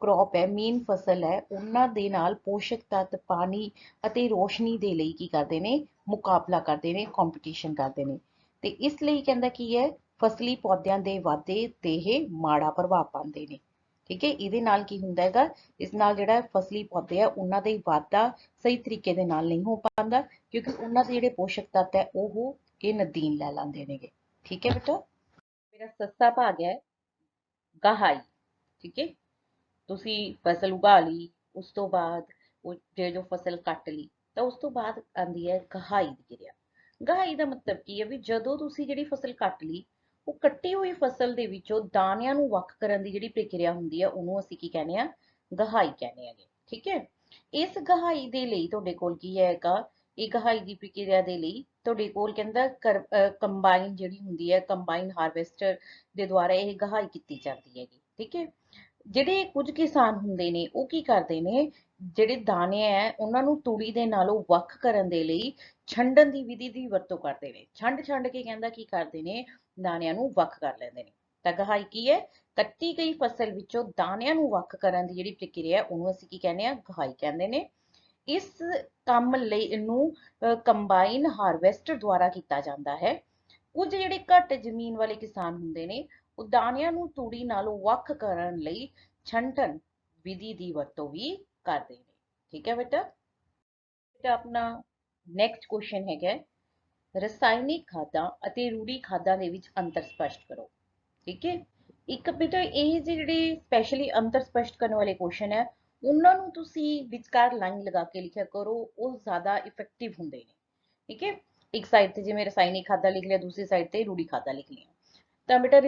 S1: ਕ੍ਰੌਪ ਹੈ, ਮੇਨ ਫਸਲ ਹੈ, ਉਹਨਾਂ ਦੇ ਨਾਲ ਪੋਸ਼ਕ ਤੱਤ, ਪਾਣੀ ਅਤੇ ਰੋਸ਼ਨੀ ਦੇ ਲਈ ਕੀ ਕਰਦੇ ਨੇ, ਮੁਕਾਬਲਾ ਕਰਦੇ ਨੇ, ਕੰਪੀਟੀਸ਼ਨ ਕਰਦੇ ਨੇ। ਤੇ ਇਸ ਲਈ ਕਹਿੰਦਾ ਕੀ ਹੈ, ਫਸਲੀ ਪੌਦਿਆਂ ਦੇ ਵਾਧੇ ਤੇ ਇਹ ਮਾੜਾ ਪ੍ਰਭਾਵ ਪਾਉਂਦੇ ਨੇ। ਠੀਕ ਹੈ, ਇਹਦੇ ਨਾਲ ਕੀ ਹੁੰਦਾ ਹੈਗਾ, ਇਸ ਨਾਲ ਜਿਹੜਾ ਫਸਲੀ ਪੌਦੇ ਆ ਉਹਨਾਂ ਦੇ ਵਾਧਾ ਸਹੀ ਤਰੀਕੇ ਦੇ ਨਾਲ ਨਹੀਂ ਹੋ ਪਾਉਂਦਾ ਕਿਉਂਕਿ ਉਹਨਾਂ ਦੇ ਜਿਹੜੇ ਪੋਸ਼ਕ ਤੱਤ ਹੈ ਉਹ ਇਹ ਨਦੀਨ ਲੈ ਲੈਂਦੇ ਨੇਗੇ। ਠੀਕ ਹੈ ਬੇਟਾ, ਮੇਰਾ ਸੱਸਾ ਭਾਗ ਹੈ ਗਹਾਈ। ਠੀਕ ਹੈ, ਤੁਸੀਂ ਫਸਲ ਉਗਾ ਲਈ, ਉਸ ਤੋਂ ਬਾਅਦ ਉਹ ਜੋ ਫਸਲ ਕੱਟ ਲਈ, ਤਾਂ ਉਸ ਤੋਂ ਬਾਅਦ ਆਉਂਦੀ ਹੈ ਗਹਾਈ ਦੀ ਕਿਰਿਆ। ਗਹਾਈ ਦਾ ਮਤਲਬ ਕੀ ਹੈ ਵੀ ਜਦੋਂ ਤੁਸੀਂ ਜਿਹੜੀ ਫਸਲ ਕੱਟ ਲਈ, ਉਹ ਕੱਟੀ ਹੋਈ ਫਸਲ ਦੇ ਵਿੱਚੋਂ ਦਾਣਿਆਂ ਨੂੰ ਵੱਖ ਕਰਨ ਦੀ ਜਿਹੜੀ ਪ੍ਰਕਿਰਿਆ ਹੁੰਦੀ ਹੈ ਉਹਨੂੰ ਅਸੀਂ ਕੀ ਕਹਿੰਦੇ ਆ, ਗਹਾਈ ਕਹਿੰਦੇ ਆਗੇ। ਠੀਕ ਹੈ, ਇਸ ਗਹਾਈ ਦੇ ਲਈ ਤੁਹਾਡੇ ਕੋਲ ਕੀ ਹੈਗਾ, ਇਹ ਗਹਾਈ ਦੀ ਪ੍ਰਕਿਰਿਆ ਦੇ ਲਈ ਤੁਹਾਡੇ ਕੋਲ ਕਹਿੰਦਾ ਕੰਬਾਈਨ ਜਿਹੜੀ ਹੁੰਦੀ ਹੈ, ਕੰਬਾਈਨ ਹਾਰਵੈਸਟਰ ਦੇ ਦੁਆਰਾ ਇਹ ਗਹਾਈ ਕੀਤੀ ਜਾਂਦੀ ਹੈਗੀ। ਠੀਕ ਹੈ, ਜਿਹੜੇ ਕੁਝ ਕਿਸਾਨ ਹੁੰਦੇ ਨੇ ਉਹ ਕੀ ਕਰਦੇ ਨੇ, ਜਿਹੜੇ ਦਾਣੇ ਹੈ ਉਹਨਾਂ ਨੂੰ ਤੂੜੀ ਦੇ ਨਾਲੋਂ ਵੱਖ ਕਰਨ ਦੇ ਲਈ ਛੰਡਣ ਦੀ ਵਿਧੀ ਦੀ ਵਰਤੋਂ ਕਰਦੇ ਨੇ। ਛੰਡ ਛੰਡ ਕੇ ਕਹਿੰਦਾ ਕੀ ਕਰਦੇ ਨੇ, ਦਾਣਿਆਂ ਨੂੰ ਵੱਖ ਕਰ ਲੈਂਦੇ ਨੇ। ਤਾਂ ਗਹਾਈ ਕੀ ਹੈ, ਕੱਟੀ ਗਈ ਫਸਲ ਵਿੱਚੋਂ ਦਾਣਿਆਂ ਨੂੰ ਵੱਖ ਕਰਨ ਦੀ ਜਿਹੜੀ ਪ੍ਰਕਿਰਿਆ ਉਹਨੂੰ ਅਸੀਂ ਕੀ ਕਹਿੰਦੇ ਆ, ਗਹਾਈ ਕਹਿੰਦੇ ਨੇ। ਇਸ ਕੰਮ ਲਈ ਇਹਨੂੰ ਕੰਬਾਈਨ ਹਾਰਵੈਸਟਰ ਦੁਆਰਾ ਕੀਤਾ ਜਾਂਦਾ ਹੈ। ਕੁਝ ਜਿਹੜੇ ਘੱਟ ਜ਼ਮੀਨ ਵਾਲੇ ਕਿਸਾਨ ਹੁੰਦੇ ਨੇ ਉਹ ਦਾਣਿਆਂ ਨੂੰ ਤੂੜੀ ਨਾਲੋਂ ਵੱਖ ਕਰਨ ਲਈ ਛੰਟਣ ਵਿਧੀ ਦੀ ਵਰਤੋਂ ਵੀ ਕਰਦੇ ਨੇ। ਠੀਕ ਹੈ ਬੇਟਾ, ਆਪਣਾ ਨੈਕਸਟ ਕੁਐਸਚਨ ਹੈਗਾ, ਰਸਾਇਣਿਕ ਖਾਦਾਂ ਅਤੇ ਰੂੜੀ ਖਾਦਾਂ ਦੇ ਵਿੱਚ ਅੰਤਰ ਸਪਸ਼ਟ ਕਰੋ। ਠੀਕ ਹੈ, ਇੱਕ ਬੇਟਾ ਇਹ ਜਿਹੜੇ ਸਪੈਸ਼ਲੀ ਅੰਤਰ ਸਪਸ਼ਟ ਕਰਨ ਵਾਲੇ ਕੁਐਸਚਨ ਹੈ ਉਹਨਾਂ ਨੂੰ ਤੁਸੀਂ ਵਿਚਕਾਰ ਲਾਈਨ ਲਗਾ ਕੇ ਲਿਖਿਆ ਕਰੋ, ਉਹ ਜ਼ਿਆਦਾ ਇਫੈਕਟਿਵ ਹੁੰਦੇ ਨੇ। ਠੀਕ ਹੈ, ਇੱਕ ਸਾਈਡ ਤੇ ਜਿਵੇਂ ਰਸਾਇਣਿਕ ਖਾਦਾਂ ਲਿਖ ਲਿਆ, ਦੂਸਰੀ ਸਾਈਡ ਤੇ ਰੂੜੀ ਖਾਦਾਂ ਲਿਖ ਲਿਆ। ਤਾਂ ਬੇਟਾ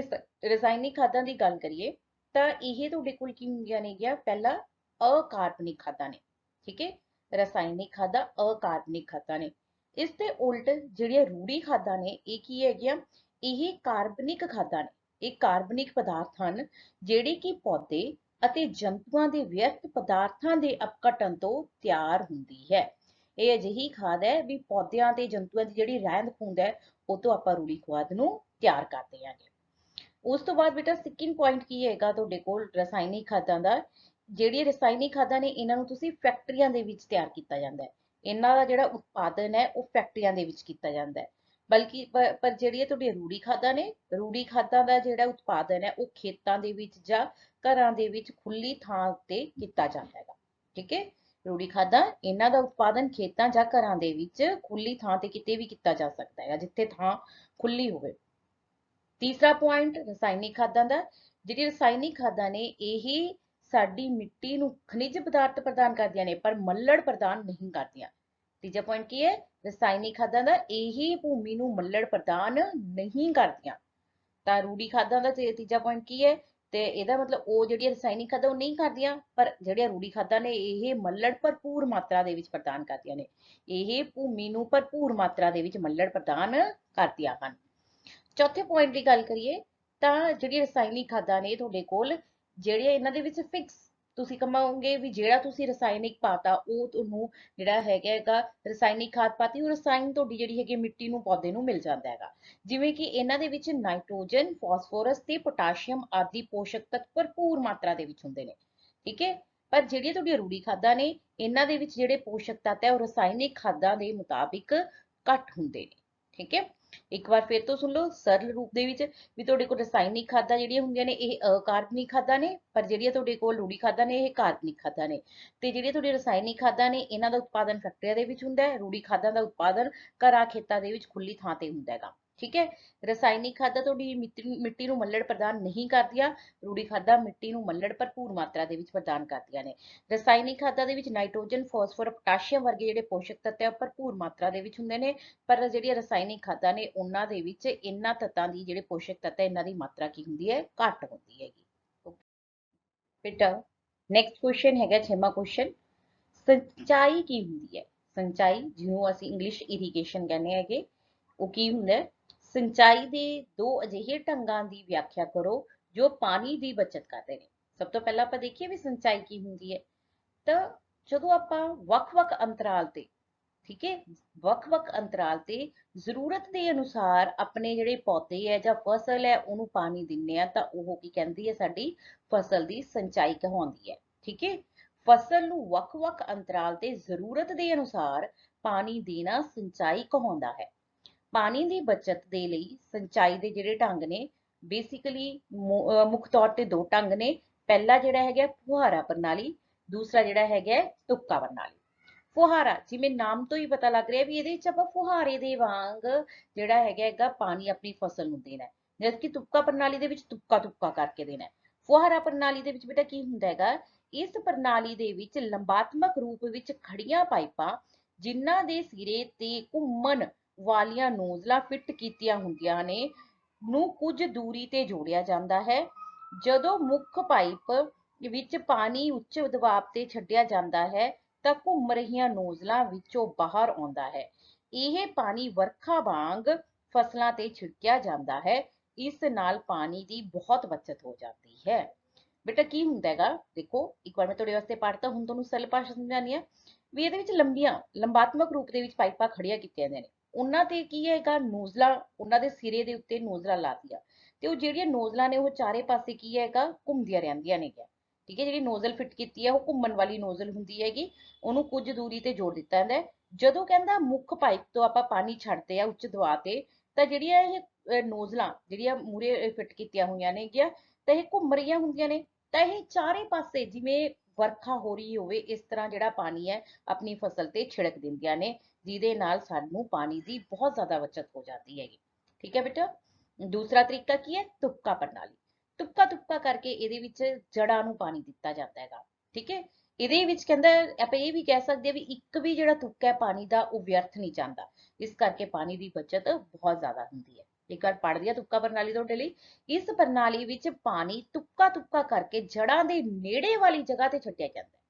S1: ਰਸਾਇਣਿਕ ਖਾਦਾਂ ਦੀ ਗੱਲ ਕਰੀਏ ਤਾਂ ਇਹ ਤੁਹਾਡੇ ਕੋਲ ਕੀ ਹੁੰਦੀਆਂ ਨੇਗੀਆਂ, ਪਹਿਲਾ ਅਕਾਰਬਨਿਕ ਖਾਦਾਂ ਨੇ। ਠੀਕ ਹੈ, ਰਸਾਇਣਿਕ ਖਾਦਾਂ ਅਕਾਰਬਨਿਕ ਖਾਦਾਂ ਨੇ। ਇਸ ਦੇ ਉਲਟ ਜਿਹੜੀਆਂ ਰੂੜੀ ਖਾਦਾਂ ਨੇ ਇਹ ਕੀ ਹੈਗੀਆਂ, ਇਹ ਕਾਰਬਨਿਕ ਖਾਦਾਂ ਨੇ। ਇਹ ਕਾਰਬਨਿਕ ਪਦਾਰਥ ਹਨ ਜਿਹੜੇ ਕਿ ਪੌਦੇ ਅਤੇ ਜੰਤੂਆਂ ਦੇ ਵਿਅਰਥ ਪਦਾਰਥਾਂ ਦੇ ਅਪਘਟਨ ਤੋਂ ਤਿਆਰ ਹੁੰਦੀ ਹੈ। ਇਹ ਅਜਿਹੀ ਖਾਦ ਹੈ ਵੀ ਪੌਦਿਆਂ ਤੇ ਜੰਤੂਆਂ ਦੀ ਜਿਹੜੀ ਰਹਿੰਦ ਖੂੰਹਦ ਹੈ ਉਹ ਤੋਂ ਆਪਾਂ ਰੂੜੀ ਖਾਦ ਨੂੰ ਤਿਆਰ ਕਰਦੇ ਹਾਂਗੇ। ਉਸ ਤੋਂ ਬਾਅਦ ਬੇਟਾ ਸੈਕਿੰਡ ਪੁਆਇੰਟ ਕੀ ਹੈਗਾ ਤੁਹਾਡੇ ਕੋਲ ਰਸਾਇਣਿਕ ਖਾਦਾਂ ਦਾ, ਜਿਹੜੀਆਂ ਰਸਾਇਣਿਕ ਖਾਦਾਂ ਨੇ ਇਹਨਾਂ ਨੂੰ ਤੁਸੀਂ ਫੈਕਟਰੀਆਂ ਦੇ ਵਿੱਚ ਤਿਆਰ ਕੀਤਾ ਜਾਂਦਾ ਹੈ। ਇਹਨਾਂ ਦਾ ਜਿਹੜਾ ਉਤਪਾਦਨ ਹੈ ਉਹ ਫੈਕਟਰੀਆਂ ਦੇ ਵਿੱਚ ਕੀਤਾ ਜਾਂਦਾ ਹੈ। ਬਲਕਿ ਪਰ ਜਿਹੜੀਆਂ ਤੁਹਾਡੀਆਂ ਰੂੜੀ ਖਾਦਾਂ ਨੇ, ਰੂੜੀ ਖਾਦਾਂ ਦਾ ਜਿਹੜਾ ਉਤਪਾਦਨ ਹੈ ਉਹ ਖੇਤਾਂ ਦੇ ਵਿੱਚ ਜਾਂ ਘਰਾਂ ਦੇ ਵਿੱਚ ਖੁੱਲੀ ਥਾਂ ਉੱਤੇ ਕੀਤਾ ਜਾਂਦਾ ਹੈਗਾ। ਠੀਕ ਹੈ, ਰੂੜੀ ਖਾਦਾਂ ਇਹਨਾਂ ਦਾ ਉਤਪਾਦਨ ਖੇਤਾਂ ਜਾਂ ਘਰਾਂ ਦੇ ਵਿੱਚ ਖੁੱਲੀ ਥਾਂ ਤੇ ਕਿਤੇ ਵੀ ਕੀਤਾ ਜਾ ਸਕਦਾ ਹੈ, ਜਿੱਥੇ ਥਾਂ ਖੁੱਲੀ ਹੋਵੇ। ਤੀਸਰਾ ਪੁਆਇੰਟ ਰਸਾਇਣਿਕ ਖਾਦਾਂ ਦਾ, ਜਿਹੜੀ ਰਸਾਇਣਿਕ ਖਾਦਾਂ ਨੇ ਇਹ ਸਾਡੀ ਮਿੱਟੀ ਨੂੰ ਖਣਿਜ ਪਦਾਰਥ ਪ੍ਰਦਾਨ ਕਰਦੀਆਂ ਨੇ ਪਰ ਮੱਲੜ ਪ੍ਰਦਾਨ ਨਹੀਂ ਕਰਦੀਆਂ। ਤੀਜਾ ਪੁਆਇੰਟ ਕੀ ਹੈ, ਰਸਾਇਣਿਕ ਖਾਦਾਂ ਦਾ ਇਹ ਭੂਮੀ ਨੂੰ ਮੱਲੜ ਪ੍ਰਦਾਨ ਨਹੀਂ ਕਰਦੀਆਂ। ਤਾਂ ਰੂੜੀ ਖਾਦਾਂ ਦਾ ਤੀਜਾ ਪੁਆਇੰਟ ਕੀ ਹੈ, ਤੇ ਇਹਦਾ ਮਤਲਬ ਉਹ ਜਿਹੜੀਆਂ ਰਸਾਇਣਿਕ ਖਾਦਾਂ ਉਹ ਨਹੀਂ ਕਰਦੀਆਂ, ਪਰ ਜਿਹੜੀਆਂ ਰੂੜੀ ਖਾਦਾਂ ਨੇ ਇਹ ਮੱਲੜ ਭਰਪੂਰ ਮਾਤਰਾ ਦੇ ਵਿੱਚ ਪ੍ਰਦਾਨ ਕਰਦੀਆਂ ਨੇ। ਇਹ ਭੂਮੀ ਨੂੰ ਭਰਪੂਰ ਮਾਤਰਾ ਦੇ ਵਿੱਚ ਮੱਲੜ ਪ੍ਰਦਾਨ ਕਰਦੀਆਂ ਹਨ। ਚੌਥੇ ਪੁਆਇੰਟ ਦੀ ਗੱਲ ਕਰੀਏ ਤਾਂ ਜਿਹੜੀ ਰਸਾਇਣਿਕ ਖਾਦਾਂ ਨੇ ਤੁਹਾਡੇ ਕੋਲ ਜਿਹੜੀਆਂ ਇਹਨਾਂ ਦੇ ਵਿੱਚ ਫਿਕਸ ਤੁਸੀਂ ਕਮਾਓਗੇ ਵੀ ਜਿਹੜਾ ਤੁਸੀਂ ਰਸਾਇਣਿਕ ਪਾਤਾ ਉਹ ਤੁਹਾਨੂੰ ਜਿਹੜਾ ਹੈਗਾ ਰਸਾਇਣਿਕ ਖਾਦ ਪਾਤੀ ਉਹ ਰਸਾਇਣ ਤੁਹਾਡੀ ਜਿਹੜੀ ਹੈਗੀ ਮਿੱਟੀ ਨੂੰ ਪੌਦੇ ਨੂੰ ਮਿਲ ਜਾਂਦਾ ਹੈਗਾ। ਜਿਵੇਂ ਕਿ ਇਹਨਾਂ ਦੇ ਵਿੱਚ ਨਾਈਟ੍ਰੋਜਨ, ਫਾਸਫੋਰਸ ਤੇ ਪੋਟਾਸ਼ੀਅਮ ਆਦਿ ਪੋਸ਼ਕ ਤੱਤ ਭਰਪੂਰ ਮਾਤਰਾ ਦੇ ਵਿੱਚ ਹੁੰਦੇ ਨੇ। ਠੀਕ ਹੈ, ਪਰ ਜਿਹੜੀਆਂ ਤੁਹਾਡੀਆਂ ਰੂੜੀ ਖਾਦਾਂ ਨੇ ਇਹਨਾਂ ਦੇ ਵਿੱਚ ਜਿਹੜੇ ਪੋਸ਼ਕ ਤੱਤ ਹੈ ਉਹ ਰਸਾਇਣਿਕ ਖਾਦਾਂ ਦੇ ਮੁਤਾਬਿਕ ਘੱਟ ਹੁੰਦੇ ਨੇ। ਠੀਕ ਹੈ, ਇੱਕ ਵਾਰ ਫਿਰ ਤੋਂ ਸੁਣ ਲਓ ਸਰਲ ਰੂਪ ਦੇ ਵਿੱਚ ਵੀ ਤੁਹਾਡੇ ਕੋਲ ਰਸਾਇਣਿਕ ਖਾਦਾਂ ਜਿਹੜੀਆਂ ਹੁੰਦੀਆਂ ਨੇ ਇਹ ਅਕਾਰਬਨਿਕ ਖਾਦਾਂ ਨੇ, ਪਰ ਜਿਹੜੀਆਂ ਤੁਹਾਡੇ ਕੋਲ ਰੂੜੀ ਖਾਦਾਂ ਨੇ ਇਹ ਕਾਰਬਨਿਕ ਖਾਦਾਂ ਨੇ। ਤੇ ਜਿਹੜੀਆਂ ਤੁਹਾਡੀ ਰਸਾਇਣਿਕ ਖਾਦਾਂ ਨੇ ਇਹਨਾਂ ਦਾ ਉਤਪਾਦਨ ਫੈਕਟਰੀਆਂ ਦੇ ਵਿੱਚ ਹੁੰਦਾ ਹੈ, ਰੂੜੀ ਖਾਦਾਂ ਦਾ ਉਤਪਾਦਨ ਘਰਾਂ ਖੇਤਾਂ ਦੇ ਵਿੱਚ ਖੁੱਲੀ ਥਾਂ ਤੇ ਹੁੰਦਾ ਹੈਗਾ। ਠੀਕ ਹੈ। ਰਸਾਇਣਿਕ ਖਾਦਾਂ ਤੁਹਾਡੀ ਮਿੱਟੀ ਨੂੰ ਮੱਲੜ ਪ੍ਰਦਾਨ ਨਹੀਂ ਕਰਦੀਆਂ, ਰੂੜੀ ਖਾਦਾਂ ਮਿੱਟੀ ਨੂੰ ਮੱਲੜ ਭਰਪੂਰ ਮਾਤਰਾ ਦੇ ਵਿੱਚ ਪ੍ਰਦਾਨ ਕਰਦੀਆਂ ਨੇ। ਰਸਾਇਣਿਕ ਖਾਦਾਂ ਦੇ ਵਿੱਚ ਨਾਈਟ੍ਰੋਜਨ, ਫਾਸਫੋਰਸ, ਪੋਟਾਸ਼ੀਅਮ ਵਰਗੇ ਜਿਹੜੇ ਪੋਸ਼ਕ ਤੱਤ ਹੈ ਭਰਪੂਰ ਮਾਤਰਾ ਦੇ ਵਿੱਚ ਹੁੰਦੇ ਨੇ, ਪਰ ਜਿਹੜੀਆਂ ਰਸਾਇਣਿਕ ਖਾਦਾਂ ਨੇ ਉਹਨਾਂ ਦੇ ਵਿੱਚ ਇਹਨਾਂ ਤੱਤਾਂ ਦੀ ਜਿਹੜੇ ਪੋਸ਼ਕ ਤੱਤ ਹੈ ਇਹਨਾਂ ਦੀ ਮਾਤਰਾ ਕੀ ਹੁੰਦੀ ਹੈ, ਘੱਟ ਹੁੰਦੀ ਹੈਗੀ। ਬੇਟਾ ਨੈਕਸਟ ਕੁਐਸਚਨ ਹੈਗਾ 6ਵਾਂ ਕੁਐਸਚਨ, ਸਿੰਚਾਈ ਕੀ ਹੁੰਦੀ ਹੈ? ਸਿੰਚਾਈ ਜਿਹਨੂੰ ਅਸੀਂ ਇੰਗਲਿਸ਼ ਇਰੀਗੇਸ਼ਨ ਕਹਿੰਦੇ ਹੈਗੇ, ਉਹ ਕੀ ਹੁੰਦਾ ਹੈ? ਸਿੰਚਾਈ ਦੇ ਦੋ ਅਜਿਹੇ ਢੰਗਾਂ ਦੀ ਵਿਆਖਿਆ ਕਰੋ ਜੋ ਪਾਣੀ ਦੀ ਬਚਤ ਕਰਦੇ ਨੇ। ਸਭ ਤੋਂ ਪਹਿਲਾਂ ਆਪਾਂ ਦੇਖੀਏ ਵੀ ਸਿੰਚਾਈ ਕੀ ਹੁੰਦੀ ਹੈ। ਤਾਂ ਜਦੋਂ ਆਪਾਂ ਵੱਖ-ਵੱਖ ਅੰਤਰਾਲ ਤੇ, ਠੀਕ ਹੈ, ਵੱਖ-ਵੱਖ ਅੰਤਰਾਲ ਤੇ ਜ਼ਰੂਰਤ ਦੇ ਅਨੁਸਾਰ ਆਪਣੇ ਜਿਹੜੇ ਪੌਦੇ ਹੈ ਜਾਂ ਫਸਲ ਹੈ ਉਹਨੂੰ ਪਾਣੀ ਦਿੰਨੇ ਆ ਤਾਂ ਉਹ ਕੀ ਕਹਿੰਦੀ ਹੈ, ਸਾਡੀ ਫਸਲ ਦੀ ਸਿੰਚਾਈ ਕਹਾਉਂਦੀ ਹੈ। ਠੀਕ ਹੈ। ਫਸਲ ਨੂੰ ਵੱਖ-ਵੱਖ ਅੰਤਰਾਲ ਤੇ ਜ਼ਰੂਰਤ ਦੇ ਅਨੁਸਾਰ ਪਾਣੀ ਦੇਣਾ ਸਿੰਚਾਈ ਕਹਾਉਂਦਾ ਹੈ। ਪਾਣੀ ਦੀ ਬਚਤ ਦੇ ਲਈ ਸਿੰਚਾਈ ਦੇ ਜਿਹੜੇ ਢੰਗ ਨੇ ਬੇਸਿਕਲੀ ਮੁੱਖ ਤੌਰ ਤੇ ਦੋ ਢੰਗ ਨੇ। ਪਹਿਲਾ ਜਿਹੜਾ ਹੈਗਾ ਫੁਹਾਰਾ ਪ੍ਰਣਾਲੀ, ਦੂਸਰਾ ਜਿਹੜਾ ਹੈਗਾ ਤੁਪਕਾ ਪ੍ਰਣਾਲੀ। ਫੁਹਾਰਾ ਜਿਵੇਂ ਨਾਮ ਤੋਂ ਹੀ ਪਤਾ ਲੱਗ ਰਿਹਾ ਵੀ ਇਹਦੇ ਵਿੱਚ ਆਪਾਂ ਫੁਹਾਰੇ ਦੇ ਵਾਂਗ ਜਿਹੜਾ ਹੈਗਾ ਪਾਣੀ ਆਪਣੀ ਫਸਲ ਨੂੰ ਦੇਣਾ ਹੈ, ਜਦਕਿ ਤੁਪਕਾ ਪ੍ਰਣਾਲੀ ਦੇ ਵਿੱਚ ਤੁਪਕਾ ਤੁਪਕਾ ਕਰਕੇ ਦੇਣਾ ਹੈ। ਫੁਹਾਰਾ ਪ੍ਰਣਾਲੀ ਦੇ ਵਿੱਚ ਬੇਟਾ ਕੀ ਹੁੰਦਾ ਹੈਗਾ, ਇਸ ਪ੍ਰਣਾਲੀ ਦੇ ਵਿੱਚ ਲੰਬਾਤਮਕ ਰੂਪ ਵਿੱਚ ਖੜੀਆਂ ਪਾਈਪਾਂ ਜਿਨ੍ਹਾਂ ਦੇ ਸਿਰੇ ਤੇ ਘੁੰਮਣ ਵਾਲੀਆਂ ਨੋਜ਼ਲਾਂ ਫਿੱਟ ਕੀਤੀਆਂ ਹੁੰਦੀਆਂ ਨੇ ਨੂੰ ਕੁਝ ਦੂਰੀ ਤੇ ਜੋੜਿਆ ਜਾਂਦਾ ਹੈ। ਜਦੋਂ ਮੁੱਖ ਪਾਈਪ ਵਿੱਚ ਪਾਣੀ ਉੱਚ ਦਬਾਅ ਤੇ ਛੱਡਿਆ ਜਾਂਦਾ ਹੈ ਤਾਂ ਘੁੰਮ ਰਹੀਆਂ ਨੋਜ਼ਲਾਂ ਵਿੱਚੋਂ ਬਾਹਰ ਆਉਂਦਾ ਹੈ। ਇਹ ਪਾਣੀ ਵਰਖਾ ਵਾਂਗ ਫਸਲਾਂ ਤੇ ਛਿੜਕਿਆ ਜਾਂਦਾ ਹੈ। ਇਸ ਨਾਲ ਪਾਣੀ ਦੀ ਬਹੁਤ ਬਚਤ ਹੋ ਜਾਂਦੀ ਹੈ। ਬੇਟਾ ਕੀ ਹੁੰਦਾ ਹੈਗਾ, ਦੇਖੋ ਇੱਕ ਵਾਰ ਮੈਂ ਤੁਹਾਡੇ ਵਾਸਤੇ ਪੜ੍ਹਤਾ, ਹੁਣ ਤੁਹਾਨੂੰ ਸਰਲ ਭਾਸ਼ਾ ਸਮਝਾਉਣੀ ਆ ਵੀ ਇਹਦੇ ਵਿੱਚ ਲੰਬਾਤਮਕ ਰੂਪ ਦੇ ਵਿੱਚ ਪਾਈਪਾਂ ਖੜੀਆਂ ਕੀਤੀਆਂ ਨੇ, ਉਹਨਾਂ ਤੇ ਕੀ ਹੈਗਾ ਨੋਜ਼ਲਾਂ, ਉਹਨਾਂ ਦੇ ਸਿਰੇ ਦੇ ਉੱਤੇ ਨੋਜ਼ਲਾਂ ਲਾਤੀਆਂ ਤੇ ਉਹ ਜਿਹੜੀਆਂ ਨੋਜ਼ਲਾਂ ਨੇ ਉਹ ਚਾਰੇ ਪਾਸੇ ਕੀ ਹੈਗਾ ਘੁੰਮਦੀਆਂ ਰਹਿੰਦੀਆਂ ਨੇ। ਠੀਕ ਹੈ। ਜਿਹੜੀ ਨੋਜ਼ਲ ਫਿੱਟ ਕੀਤੀ ਹੈ ਉਹ ਘੁੰਮਣ ਵਾਲੀ ਨੋਜ਼ਲ ਹੁੰਦੀ ਹੈਗੀ, ਉਹਨੂੰ ਕੁਝ ਦੂਰੀ ਤੇ ਜੋੜ ਦਿੱਤਾ ਜਾਂਦਾ ਹੈ। ਜਦੋਂ ਕਹਿੰਦਾ ਮੁੱਖ ਪਾਈਪ ਤੋਂ ਆਪਾਂ ਪਾਣੀ ਛੱਡਦੇ ਆ ਉੱਚ ਦਬਾਅ ਤੇ ਤਾਂ ਜਿਹੜੀਆਂ ਇਹ ਨੋਜ਼ਲਾਂ ਜਿਹੜੀਆਂ ਮੂਰੇ ਫਿੱਟ ਕੀਤੀਆਂ ਹੋਈਆਂ ਨੇ ਗਿਆ ਤਾਂ ਇਹ ਘੁੰਮ ਰਹੀਆਂ ਹੁੰਦੀਆਂ ਨੇ, ਤਾਂ ਇਹ ਚਾਰੇ ਪਾਸੇ ਜਿਵੇਂ ਵਰਖਾ ਹੋ ਰਹੀ ਹੋਵੇ ਇਸ ਤਰ੍ਹਾਂ ਜਿਹੜਾ ਪਾਣੀ ਹੈ ਆਪਣੀ ਫਸਲ ਤੇ ਛਿੜਕ ਦਿੰਦੀਆਂ ਨੇ, ਜਿਹਦੇ ਨਾਲ ਸਾਨੂੰ ਪਾਣੀ ਦੀ ਬਹੁਤ ਜ਼ਿਆਦਾ ਬਚਤ ਹੋ ਜਾਂਦੀ ਹੈਗੀ। ਠੀਕ ਹੈ ਬੇਟਾ। ਦੂਸਰਾ ਤਰੀਕਾ ਕੀ ਹੈ, ਤੁਪਕਾ ਪ੍ਰਣਾਲੀ। ਤੁਪਕਾ ਤੁਪਕਾ ਕਰਕੇ ਇਹਦੇ ਵਿੱਚ ਜੜਾਂ ਨੂੰ ਪਾਣੀ ਦਿੱਤਾ ਜਾਂਦਾ ਹੈਗਾ। ਠੀਕ ਹੈ। ਇਹਦੇ ਵਿੱਚ ਕਹਿੰਦਾ ਆਪਾਂ ਇਹ ਵੀ ਕਹਿ ਸਕਦੇ ਹਾਂ ਵੀ ਇੱਕ ਵੀ ਜਿਹੜਾ ਤੁਪਕਾ ਹੈ ਪਾਣੀ ਦਾ ਉਹ ਵਿਅਰਥ ਨਹੀਂ ਜਾਂਦਾ, ਇਸ ਕਰਕੇ ਪਾਣੀ ਦੀ ਬਚਤ ਬਹੁਤ ਜ਼ਿਆਦਾ ਹੁੰਦੀ ਹੈ। ਇੱਕ ਵਾਰ ਪੜ੍ਹ ਲਿਆ ਤੁਪਕਾ ਪ੍ਰਣਾਲੀ ਤੁਹਾਡੇ ਲਈ। ਇਸ ਪ੍ਰਣਾਲੀ ਵਿੱਚ ਪਾਣੀ ਤੁਪਕਾ ਤੁਪਕਾ ਕਰਕੇ ਜੜਾਂ ਦੇ ਨੇੜੇ ਵਾਲੀ ਜਗ੍ਹਾ ਤੇ ਛੱਡਿਆ ਜਾਂਦਾ ਹੈ।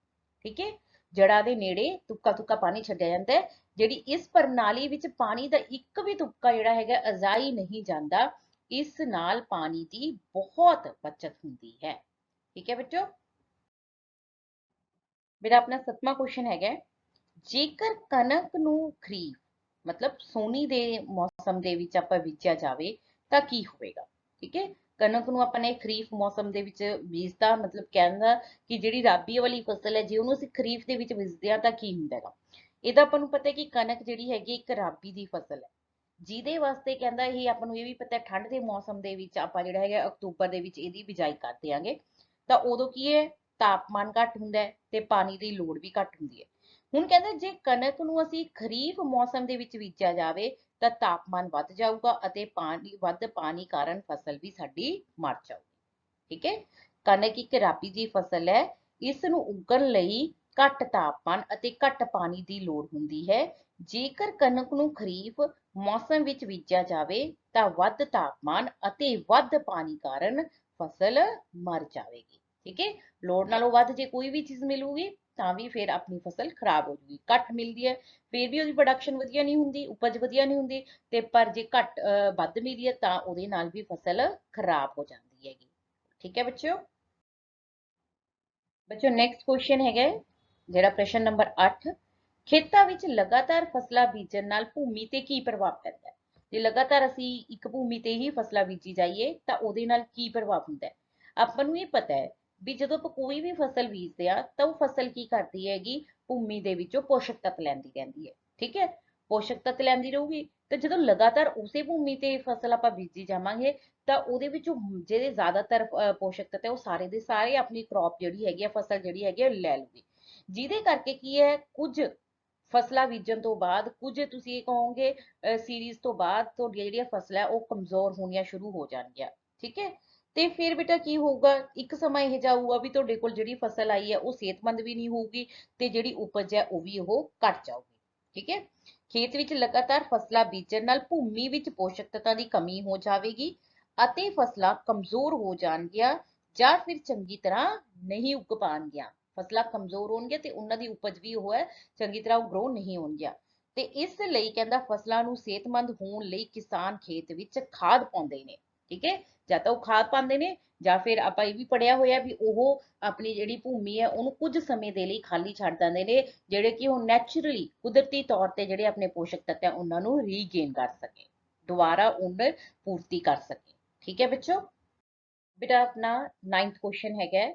S1: ਠੀਕ ਹੈ। ਜੜਾਂ ਦੇ ਨੇੜੇ ਤੁਪਕਾ ਤੁਪਕਾ ਪਾਣੀ ਛੱਡਿਆ ਜਾਂਦਾ ਹੈ। ਜਿਹੜੀ ਇਸ ਪ੍ਰਣਾਲੀ ਵਿੱਚ ਪਾਣੀ ਦਾ ਇੱਕ ਵੀ ਤੁਪਕਾ ਜਿਹੜਾ ਹੈਗਾ ਅਜ਼ਾਈ ਨਹੀਂ ਜਾਂਦਾ, ਇਸ ਨਾਲ ਪਾਣੀ ਦੀ ਬਹੁਤ ਬਚਤ ਹੁੰਦੀ ਹੈ। ਠੀਕ ਹੈ ਬੱਚੋ। ਮੇਰਾ ਆਪਣਾ 7ਵਾਂ ਕੁਐਸਚਨ ਹੈਗਾ, ਜੇਕਰ ਕਣਕ ਨੂੰ ਖਰੀਫ ਮਤਲਬ ਸੋਨੀ ਦੇ ਮੌਸਮ ਦੇ ਵਿੱਚ ਆਪਾਂ ਬੀਜਿਆ ਜਾਵੇ ਤਾਂ ਕੀ ਹੋਵੇਗਾ। ਠੀਕ ਹੈ। ਕਣਕ ਨੂੰ ਆਪਾਂ ਨੇ ਖਰੀਫ ਮੌਸਮ ਦੇ ਵਿੱਚ ਬੀਜਤਾ, ਮਤਲਬ ਕਹਿੰਦਾ ਕਿ ਜਿਹੜੀ ਰਾਬੀ ਵਾਲੀ ਫਸਲ ਹੈ ਜੇ ਉਹਨੂੰ ਅਸੀਂ ਖਰੀਫ ਦੇ ਵਿੱਚ ਬੀਜਦੇ ਆ ਤਾਂ ਕੀ ਹੁੰਦਾ ਹੈਗਾ। ਇਹਦਾ ਆਪਾਂ ਨੂੰ ਪਤਾ ਹੈ ਕਿ ਕਣਕ ਜਿਹੜੀ ਹੈਗੀ ਇੱਕ ਰਾਬੀ ਦੀ ਫਸਲ ਹੈ, ਜਿਹਦੇ ਵਾਸਤੇ ਕਹਿੰਦਾ ਇਹ ਆਪਾਂ ਨੂੰ ਇਹ ਵੀ ਪਤਾ ਠੰਡ ਦੇ ਮੌਸਮ ਦੇ ਵਿੱਚ ਆਪਾਂ ਜਿਹੜਾ ਹੈਗਾ ਅਕਤੂਬਰ ਦੇ ਵਿੱਚ ਇਹਦੀ ਬਿਜਾਈ ਕਰ ਦਿਆਂਗੇ ਤਾਂ ਉਦੋਂ ਕੀ ਹੈ ਤਾਪਮਾਨ ਘੱਟ ਹੁੰਦਾ ਹੈ ਤੇ ਪਾਣੀ ਦੀ ਲੋੜ ਵੀ ਘੱਟ ਹੁੰਦੀ ਹੈ। ਹੁਣ ਕਹਿੰਦਾ ਜੇ ਕਣਕ ਨੂੰ ਅਸੀਂ ਖਰੀਫ ਮੌਸਮ ਦੇ ਵਿੱਚ ਬੀਜਿਆ ਜਾਵੇ ਤਾਂ ਤਾਪਮਾਨ ਵੱਧ ਜਾਊਗਾ ਅਤੇ ਵੱਧ ਪਾਣੀ ਕਾਰਨ ਫਸਲ ਵੀ ਸਾਡੀ ਮਰ ਜਾਊਗੀ। ਠੀਕ ਹੈ। ਕਣਕ ਇੱਕ ਰਾਬੀ ਦੀ ਫਸਲ ਹੈ, ਇਸ ਨੂੰ ਉਗਣ ਲਈ ਘੱਟ ਤਾਪਮਾਨ ਅਤੇ ਘੱਟ ਪਾਣੀ ਦੀ ਲੋੜ ਹੁੰਦੀ ਹੈ। ਜੇਕਰ ਕਣਕ ਨੂੰ ਖਰੀਫ ਮੌਸਮ ਵਿੱਚ ਬੀਜਿਆ ਜਾਵੇ ਤਾਂ ਵੱਧ ਤਾਪਮਾਨ ਅਤੇ ਵੱਧ ਪਾਣੀ ਕਾਰਨ ਫਸਲ ਮਰ ਜਾਵੇਗੀ। ਠੀਕ ਹੈ। ਲੋੜ ਨਾਲੋਂ ਵੱਧ ਜੇ ਕੋਈ ਵੀ ਚੀਜ਼ ਮਿਲੂਗੀ ਤਾਂ ਵੀ ਫਿਰ ਆਪਣੀ ਫਸਲ ਖਰਾਬ ਹੋ ਜੂਗੀ। ਘੱਟ ਮਿਲਦੀ ਹੈ ਫਿਰ ਵੀ ਉਹਦੀ ਪ੍ਰੋਡਕਸ਼ਨ ਵਧੀਆ ਨਹੀਂ ਹੁੰਦੀ, ਉਪਜ ਵਧੀਆ ਨਹੀਂ ਹੁੰਦੀ, ਤੇ ਪਰ ਜੇ ਘੱਟ ਵੱਧ ਮਿਲੀ ਹੈ ਤਾਂ ਉਹਦੇ ਨਾਲ ਵੀ ਫਸਲ ਖਰਾਬ ਹੋ ਜਾਂਦੀ ਹੈਗੀ। ਠੀਕ ਹੈ ਬੱਚਿਓ। ਬੱਚਿਓ ਨੈਕਸਟ ਕੁਐਸਚਨ ਹੈਗਾ ਜਿਹੜਾ ਪ੍ਰਸ਼ਨ ਨੰਬਰ 8, ਖੇਤਾਂ ਵਿੱਚ ਲਗਾਤਾਰ ਫਸਲਾਂ ਬੀਜਣ ਨਾਲ ਭੂਮੀ ਤੇ ਕੀ ਪ੍ਰਭਾਵ ਪੈਂਦਾ ਹੈ। ਜੇ ਲਗਾਤਾਰ ਅਸੀਂ ਇੱਕ ਭੂਮੀ ਤੇ ਹੀ ਫਸਲਾਂ ਬੀਜੀ ਜਾਈਏ ਤਾਂ ਉਹਦੇ ਨਾਲ ਕੀ ਪ੍ਰਭਾਵ ਹੁੰਦਾ ਹੈ। ਆਪਾਂ ਨੂੰ ਇਹ ਪਤਾ ਹੈ ਵੀ ਜਦੋਂ ਆਪਾਂ ਕੋਈ ਵੀ ਫਸਲ ਬੀਜਦੇ ਆ ਤਾਂ ਉਹ ਫਸਲ ਕੀ ਕਰਦੀ ਹੈਗੀ ਭੂਮੀ ਦੇ ਵਿੱਚੋਂ ਪੋਸ਼ਕ ਤੱਤ ਲੈਂਦੀ ਰਹਿੰਦੀ ਹੈ। ਠੀਕ ਹੈ। ਪੋਸ਼ਕ ਤੱਤ ਲੈਂਦੀ ਰਹੂਗੀ। ਤੇ ਜਦੋਂ ਲਗਾਤਾਰ ਉਸੇ ਭੂਮੀ ਤੇ ਫਸਲ ਆਪਾਂ ਬੀਜੀ ਜਾਵਾਂਗੇ ਤਾਂ ਉਹਦੇ ਵਿੱਚੋਂ ਜਿਹੜੇ ਜ਼ਿਆਦਾਤਰ ਪੋਸ਼ਕ ਤੱਤ ਹੈ ਉਹ ਸਾਰੇ ਦੇ ਸਾਰੇ ਆਪਣੀ ਕ੍ਰੌਪ ਜਿਹੜੀ ਹੈਗੀ ਆ, ਫਸਲ ਜਿਹੜੀ ਹੈਗੀ ਆ, ਲੈ ਲੂਗੀ। ਜਿਹਦੇ ਕਰਕੇ ਕੀ ਹੈ, ਕੁਝ ਫਸਲਾਂ ਬੀਜਣ ਤੋਂ ਬਾਅਦ, ਕੁਝ ਤੁਸੀਂ ਇਹ ਕਹੋਗੇ ਸੀਰੀਜ਼ ਤੋਂ ਬਾਅਦ ਤੁਹਾਡੀਆਂ ਜਿਹੜੀਆਂ ਫਸਲਾਂ ਉਹ ਕਮਜ਼ੋਰ ਹੋਣੀਆਂ ਸ਼ੁਰੂ ਹੋ ਜਾਣਗੀਆਂ। ਠੀਕ ਹੈ। ਤੇ ਫਿਰ ਬੇਟਾ ਕੀ ਹੋਊਗਾ, ਇੱਕ ਸਮਾਂ ਇਹ ਜਾਊਗਾ ਵੀ ਤੁਹਾਡੇ ਕੋਲ ਜਿਹੜੀ ਫਸਲ ਆਈ ਹੈ ਉਹ ਸਿਹਤਮੰਦ ਵੀ ਨਹੀਂ ਹੋਊਗੀ ਤੇ ਜਿਹੜੀ ਉਪਜ ਹੈ ਉਹ ਵੀ ਉਹ ਘਟ ਜਾਊਗੀ। ਠੀਕ ਹੈ। ਖੇਤ ਵਿੱਚ ਲਗਾਤਾਰ ਫਸਲਾਂ ਬੀਜਣ ਨਾਲ ਭੂਮੀ ਵਿੱਚ ਪੋਸ਼ਕ ਤੱਤਾਂ ਦੀ ਕਮੀ ਹੋ ਜਾਵੇਗੀ ਅਤੇ ਫਸਲਾਂ ਕਮਜ਼ੋਰ ਹੋ ਜਾਣਗੀਆਂ ਜਾਂ ਫਿਰ ਚੰਗੀ ਤਰ੍ਹਾਂ ਨਹੀਂ ਉੱਗ ਪਾਉਣਗੀਆਂ। ਫਸਲਾਂ ਕਮਜ਼ੋਰ ਹੋਣਗੀਆਂ ਤੇ ਉਹਨਾਂ ਦੀ ਉਪਜ ਵੀ ਉਹ ਹੈ ਚੰਗੀ ਤਰ੍ਹਾਂ ਗਰੋ ਨਹੀਂ ਹੋਣਗੀਆਂ। ਤੇ ਇਸ ਲਈ ਕਹਿੰਦਾ ਫਸਲਾਂ ਨੂੰ ਸਿਹਤਮੰਦ ਹੋਣ ਲਈ ਕਿਸਾਨ ਖੇਤ ਵਿੱਚ ਖਾਦ ਪਾਉਂਦੇ ਨੇ। ਠੀਕ ਹੈ। ਜਾਂ ਤਾਂ ਉਹ ਖਾਦ ਪਾਉਂਦੇ ਨੇ ਜਾਂ ਫਿਰ ਆਪਾਂ ਇਹ ਵੀ ਪੜਿਆ ਹੋਇਆ ਵੀ ਉਹ ਆਪਣੀ ਜਿਹੜੀ ਭੂਮੀ ਹੈ ਉਹਨੂੰ ਕੁਝ ਸਮੇਂ ਦੇ ਲਈ ਖਾਲੀ ਛੱਡ ਦਿੰਦੇ ਨੇ, ਜਿਹੜੇ ਕਿ ਉਹ ਨੈਚੁਰਲੀ ਕੁਦਰਤੀ ਤੌਰ ਤੇ ਜਿਹੜੇ ਆਪਣੇ ਪੋਸ਼ਕ ਤੱਤ ਹੈ ਉਹਨਾਂ ਨੂੰ ਰੀਗੇਨ ਕਰ ਸਕੇ, ਦੁਬਾਰਾ ਉਹਨਾਂ ਪੂਰਤੀ ਕਰ ਸਕੇ। ਠੀਕ ਹੈ ਬੱਚੋ। ਬੇਟਾ ਆਪਣਾ 9th ਕੁਐਸਚਨ ਹੈਗਾ,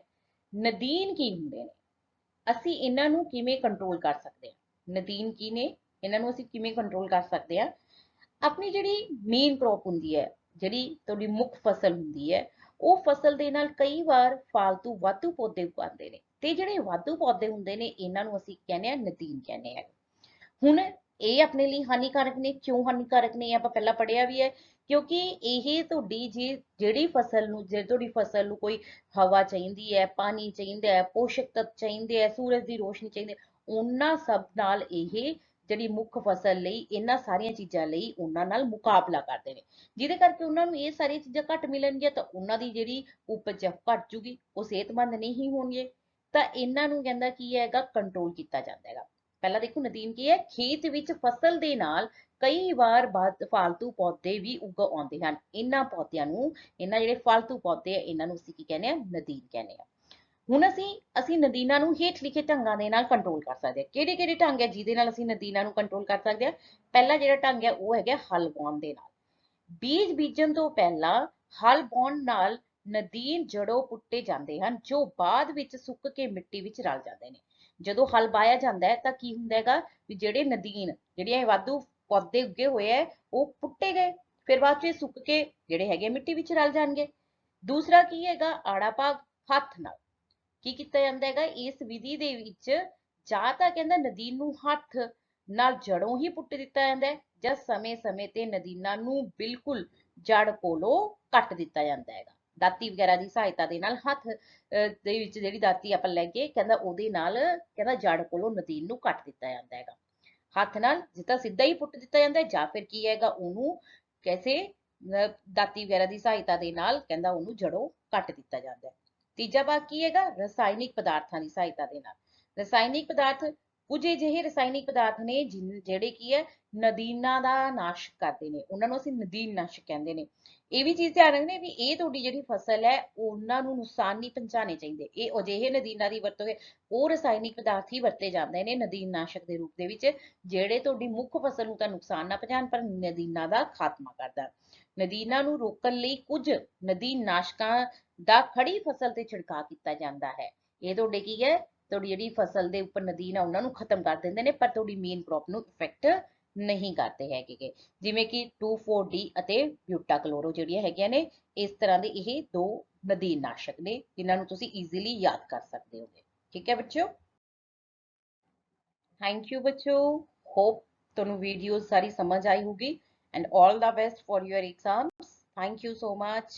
S1: ਨਦੀਨ ਕੀ ਹੁੰਦੇ ਨੇ, ਅਸੀਂ ਇਹਨਾਂ ਨੂੰ ਕਿਵੇਂ ਕੰਟਰੋਲ ਕਰ ਸਕਦੇ ਹਾਂ। ਨਦੀਨ ਕੀ ਨੇ, ਇਹਨਾਂ ਨੂੰ ਅਸੀਂ ਕਿਵੇਂ ਕੰਟਰੋਲ ਕਰ ਸਕਦੇ ਹਾਂ। ਆਪਣੀ ਜਿਹੜੀ ਮੇਨ ਕ੍ਰੌਪ ਹੁੰਦੀ ਹੈ, ਜਿਹੜੀ ਤੁਹਾਡੀ ਮੁੱਖ ਫਸਲ ਹੁੰਦੀ ਹੈ, ਉਹ ਫਸਲ ਦੇ ਨਾਲ ਕਈ ਵਾਰ ਫਾਲਤੂ ਵਾਧੂ ਪੌਦੇ ਉਗਾਉਂਦੇ ਨੇ ਤੇ ਜਿਹੜੇ ਵਾਧੂ ਪੌਦੇ ਹੁੰਦੇ ਨੇ ਇਹਨਾਂ ਨੂੰ ਅਸੀਂ ਕਹਿੰਦੇ ਆ ਨਦੀਨ ਕਹਿੰਦੇ ਆ। ਹੁਣ ਇਹ ਆਪਣੇ ਲਈ ਹਾਨੀਕਾਰਕ ਨੇ। ਕਿਉਂ ਹਾਨੀਕਾਰਕ ਨੇ, ਆਪਾਂ ਪਹਿਲਾਂ ਪੜਿਆ ਵੀ ਹੈ, ਕਿਉਂਕਿ ਇਹ ਤੁਹਾਡੀ ਜਿਹੜੀ ਫਸਲ ਨੂੰ, ਜੇ ਤੁਹਾਡੀ ਫਸਲ ਨੂੰ ਕੋਈ ਹਵਾ ਚਾਹੀਦੀ ਹੈ, ਪਾਣੀ ਚਾਹੀਦਾ ਹੈ, ਪੋਸ਼ਕ ਤੱਤ ਚਾਹੀਦੇ ਹੈ, ਸੂਰਜ ਦੀ ਰੋਸ਼ਨੀ ਚਾਹੀਦੀ ਹੈ, ਉਹਨਾਂ ਸਭ ਨਾਲ ਇਹ ਜਿਹੜੀ ਮੁੱਖ ਫਸਲ ਲਈ ਇਹਨਾਂ ਸਾਰੀਆਂ ਚੀਜ਼ਾਂ ਲਈ ਉਹਨਾਂ ਨਾਲ ਮੁਕਾਬਲਾ ਕਰਦੇ ਨੇ, ਜਿਹਦੇ ਕਰਕੇ ਉਹਨਾਂ ਨੂੰ ਇਹ ਸਾਰੀਆਂ ਚੀਜ਼ਾਂ ਘੱਟ ਮਿਲਣਗੀਆਂ ਤਾਂ ਉਹਨਾਂ ਦੀ ਜਿਹੜੀ ਉਪਜ ਘੱਟ ਜੂਗੀ, ਉਹ ਸਿਹਤਮੰਦ ਨਹੀਂ ਹੋਣਗੇ। ਤਾਂ ਇਹਨਾਂ ਨੂੰ ਕਹਿੰਦਾ ਕੀ ਹੈਗਾ, ਕੰਟਰੋਲ ਕੀਤਾ ਜਾਂਦਾ ਹੈਗਾ। ਪਹਿਲਾਂ ਦੇਖੋ ਨਦੀਨ ਕੀ ਹੈ, ਖੇਤ ਵਿੱਚ ਫਸਲ ਦੇ ਨਾਲ ਕਈ ਵਾਰ ਫਾਲਤੂ ਪੌਦੇ ਵੀ ਉੱਗ ਆਉਂਦੇ ਹਨ। ਇਹਨਾਂ ਪੌਦਿਆਂ ਨੂੰ, ਇਹਨਾਂ ਜਿਹੜੇ ਫਾਲਤੂ ਪੌਦੇ ਆ ਇਹਨਾਂ ਨੂੰ ਅਸੀਂ ਕੀ ਕਹਿੰਦੇ ਆ, ਨਦੀਨ ਕਹਿੰਦੇ ਆ। ਹੁਣ ਅਸੀਂ ਨਦੀਨਾਂ ਨੂੰ ਹੇਠ ਲਿਖੇ ਢੰਗਾਂ ਦੇ ਨਾਲ ਕੰਟਰੋਲ ਕਰ ਸਕਦੇ ਹਾਂ। ਕਿਹੜੇ ਕਿਹੜੇ ਢੰਗ ਹੈ ਜਿਹਦੇ ਨਾਲ ਅਸੀਂ ਨਦੀਨਾਂ ਨੂੰ ਕੰਟਰੋਲ ਕਰ ਸਕਦੇ ਹਾਂ। ਪਹਿਲਾ ਜਿਹੜਾ ਢੰਗ ਹੈ ਉਹ ਹੈਗਾ ਹਲ ਵਾਹੁਣ ਦੇ ਨਾਲ। ਬੀਜ ਬੀਜਣ ਤੋਂ ਪਹਿਲਾਂ ਹਲ ਵਾਹੁਣ ਨਾਲ ਨਦੀਨ ਜੜੋਂ ਪੁੱਟੇ ਜਾਂਦੇ ਹਨ, ਜੋ ਬਾਅਦ ਵਿੱਚ ਸੁੱਕ ਕੇ ਮਿੱਟੀ ਵਿੱਚ ਰਲ ਜਾਂਦੇ ਨੇ। ਜਦੋਂ ਹਲ ਵਾਇਆ ਜਾਂਦਾ ਹੈ ਤਾਂ ਕੀ ਹੁੰਦਾ ਹੈਗਾ ਵੀ ਜਿਹੜੇ ਨਦੀਨ, ਜਿਹੜੀਆਂ ਵਾਧੂ ਪੌਦੇ ਉੱਗੇ ਹੋਏ ਹੈ ਉਹ ਪੁੱਟੇ ਗਏ, ਫਿਰ ਬਾਅਦ ਚ ਸੁੱਕ ਕੇ ਜਿਹੜੇ ਹੈਗੇ ਮਿੱਟੀ ਵਿੱਚ ਰਲ ਜਾਣਗੇ। ਦੂਸਰਾ ਕੀ ਹੈਗਾ, ਆੜਾ ਭਾਗ ਹੱਥ ਨਾਲ ਕੀ ਕੀਤਾ ਜਾਂਦਾ ਹੈਗਾ ਇਸ ਵਿਧੀ ਦੇ ਵਿੱਚ, ਜਾਂ ਤਾਂ ਕਹਿੰਦਾ ਨਦੀਨ ਨੂੰ ਹੱਥ ਨਾਲ ਜੜੋਂ ਹੀ ਪੁੱਟ ਦਿੱਤਾ ਜਾਂਦਾ ਹੈ ਜਾਂ ਸਮੇਂ-ਸਮੇਂ ਤੇ ਨਦੀਨਾਂ ਨੂੰ ਬਿਲਕੁਲ ਜੜ ਕੋਲੋਂ ਕੱਟ ਦਿੱਤਾ ਜਾਂਦਾ ਹੈਗਾ। ਦਾਤੀ ਵਗੈਰਾ ਦੀ ਸਹਾਇਤਾ ਦੇ ਨਾਲ, ਹੱਥ ਦੇ ਵਿੱਚ ਜਿਹੜੀ ਦਾਤੀ ਆਪਾਂ ਲੈ ਕੇ ਕਹਿੰਦਾ ਉਹਦੇ ਨਾਲ ਕਹਿੰਦਾ ਜੜ ਕੋਲੋਂ ਨਦੀਨ ਨੂੰ ਕੱਟ ਦਿੱਤਾ ਜਾਂਦਾ ਹੈਗਾ। ਹੱਥ ਨਾਲ ਜਿੱਦਾਂ ਸਿੱਧਾ ਹੀ ਪੁੱਟ ਦਿੱਤਾ ਜਾਂਦਾ ਹੈ ਜਾਂ ਫਿਰ ਕੀ ਹੈਗਾ ਉਹਨੂੰ ਕਿਸੇ ਦਾਤੀ ਵਗੈਰਾ ਦੀ ਸਹਾਇਤਾ ਦੇ ਨਾਲ ਕਹਿੰਦਾ ਉਹਨੂੰ ਜੜੋਂ ਕੱਟ ਦਿੱਤਾ ਜਾਂਦਾ ਹੈ। ਤੀਜਾ ਭਾਗ ਕੀ ਹੈਗਾ, ਰਸਾਇਣਿਕ ਪਦਾਰਥਾਂ ਦੀ ਸਹਾਇਤਾ ਦੇ ਨਾਲ। ਰਸਾਇਣਿਕ ਪਦਾਰਥ ਕੁਝ ਅਜਿਹੇ ਰਸਾਇਣਿਕ ਪਦਾਰਥ ਨੇ ਜਿਹੜੇ ਕੀ ਹੈ ਨਦੀਨਾਂ ਦਾ ਨਾਸ਼ ਕਰਦੇ ਨੇ, ਉਹਨਾਂ ਨੂੰ ਅਸੀਂ ਨਦੀਨ ਨਾਸ਼ਕ ਕਹਿੰਦੇ ਨੇ। ਇਹ ਵੀ ਚੀਜ਼ ਧਿਆਨ ਰੱਖਣੀ ਵੀ ਇਹ ਤੁਹਾਡੀ ਜਿਹੜੀ ਫਸਲ ਹੈ ਉਹਨਾਂ ਨੂੰ ਨੁਕਸਾਨ ਨਹੀਂ ਪਹੁੰਚਾਣੇ ਚਾਹੀਦੇ। ਇਹ ਅਜਿਹੇ ਨਦੀਨਾਂ ਦੀ ਵਰਤੋਂ ਹੈ, ਉਹ ਰਸਾਇਣਿਕ ਪਦਾਰਥ ਹੀ ਵਰਤੇ ਜਾਂਦੇ ਨੇ ਨਦੀਨ ਨਾਸ਼ਕ ਦੇ ਰੂਪ ਦੇ ਵਿੱਚ, ਜਿਹੜੇ ਤੁਹਾਡੀ ਮੁੱਖ ਫਸਲ ਨੂੰ ਤਾਂ ਨੁਕਸਾਨ ਨਾ ਪਹੁੰਚਾਉਣ ਪਰ ਨਦੀਨਾਂ ਦਾ ਖਾਤਮਾ ਕਰਦਾ। ਨਦੀਨਾਂ ਨੂੰ ਰੋਕਣ ਲਈ ਕੁਝ ਨਦੀਨ ਨਾਸ਼ਕਾਂ ਦਾ ਖੜੀ ਫਸਲ ਤੇ ਛਿੜਕਾਅ ਕੀਤਾ ਜਾਂਦਾ ਹੈ। ਇਹ ਤੁਹਾਡੇ ਕੀ ਹੈ, ਤੁਹਾਡੀ ਜਿਹੜੀ ਫਸਲ ਦੇ ਉੱਪਰ ਨਦੀਨ ਆ ਉਹਨਾਂ ਨੂੰ ਖਤਮ ਕਰ ਦਿੰਦੇ ਨੇ ਪਰ ਤੁਹਾਡੀ ਮੇਨ ਕ੍ਰੌਪ ਨੂੰ ਇਫੈਕਟ ਨਹੀਂ ਕਰਦੇ ਹੈਗੇ। ਜਿਵੇਂ ਕਿ 2,4-D ਅਤੇ ਬਿਊਟਾਕਲੋਰੋ ਜਿਹੜੀਆਂ ਹੈਗੀਆਂ ਨੇ, ਇਸ ਤਰ੍ਹਾਂ ਦੇ ਇਹ ਦੋ ਨਦੀਨ ਨਾਸ਼ਕ ਨੇ ਜਿਨ੍ਹਾਂ ਨੂੰ ਤੁਸੀਂ ਈਜ਼ੀਲੀ ਯਾਦ ਕਰ ਸਕਦੇ ਹੋਗੇ। ਠੀਕ ਹੈ ਬੱਚਿਓ। ਥੈਂਕ ਯੂ ਬੱਚਿਓ। ਹੋਪ ਤੁਹਾਨੂੰ ਵੀਡੀਓ ਸਾਰੀ ਸਮਝ ਆਈ ਹੋਗੀ। and all the best for your exams. Thank you so much.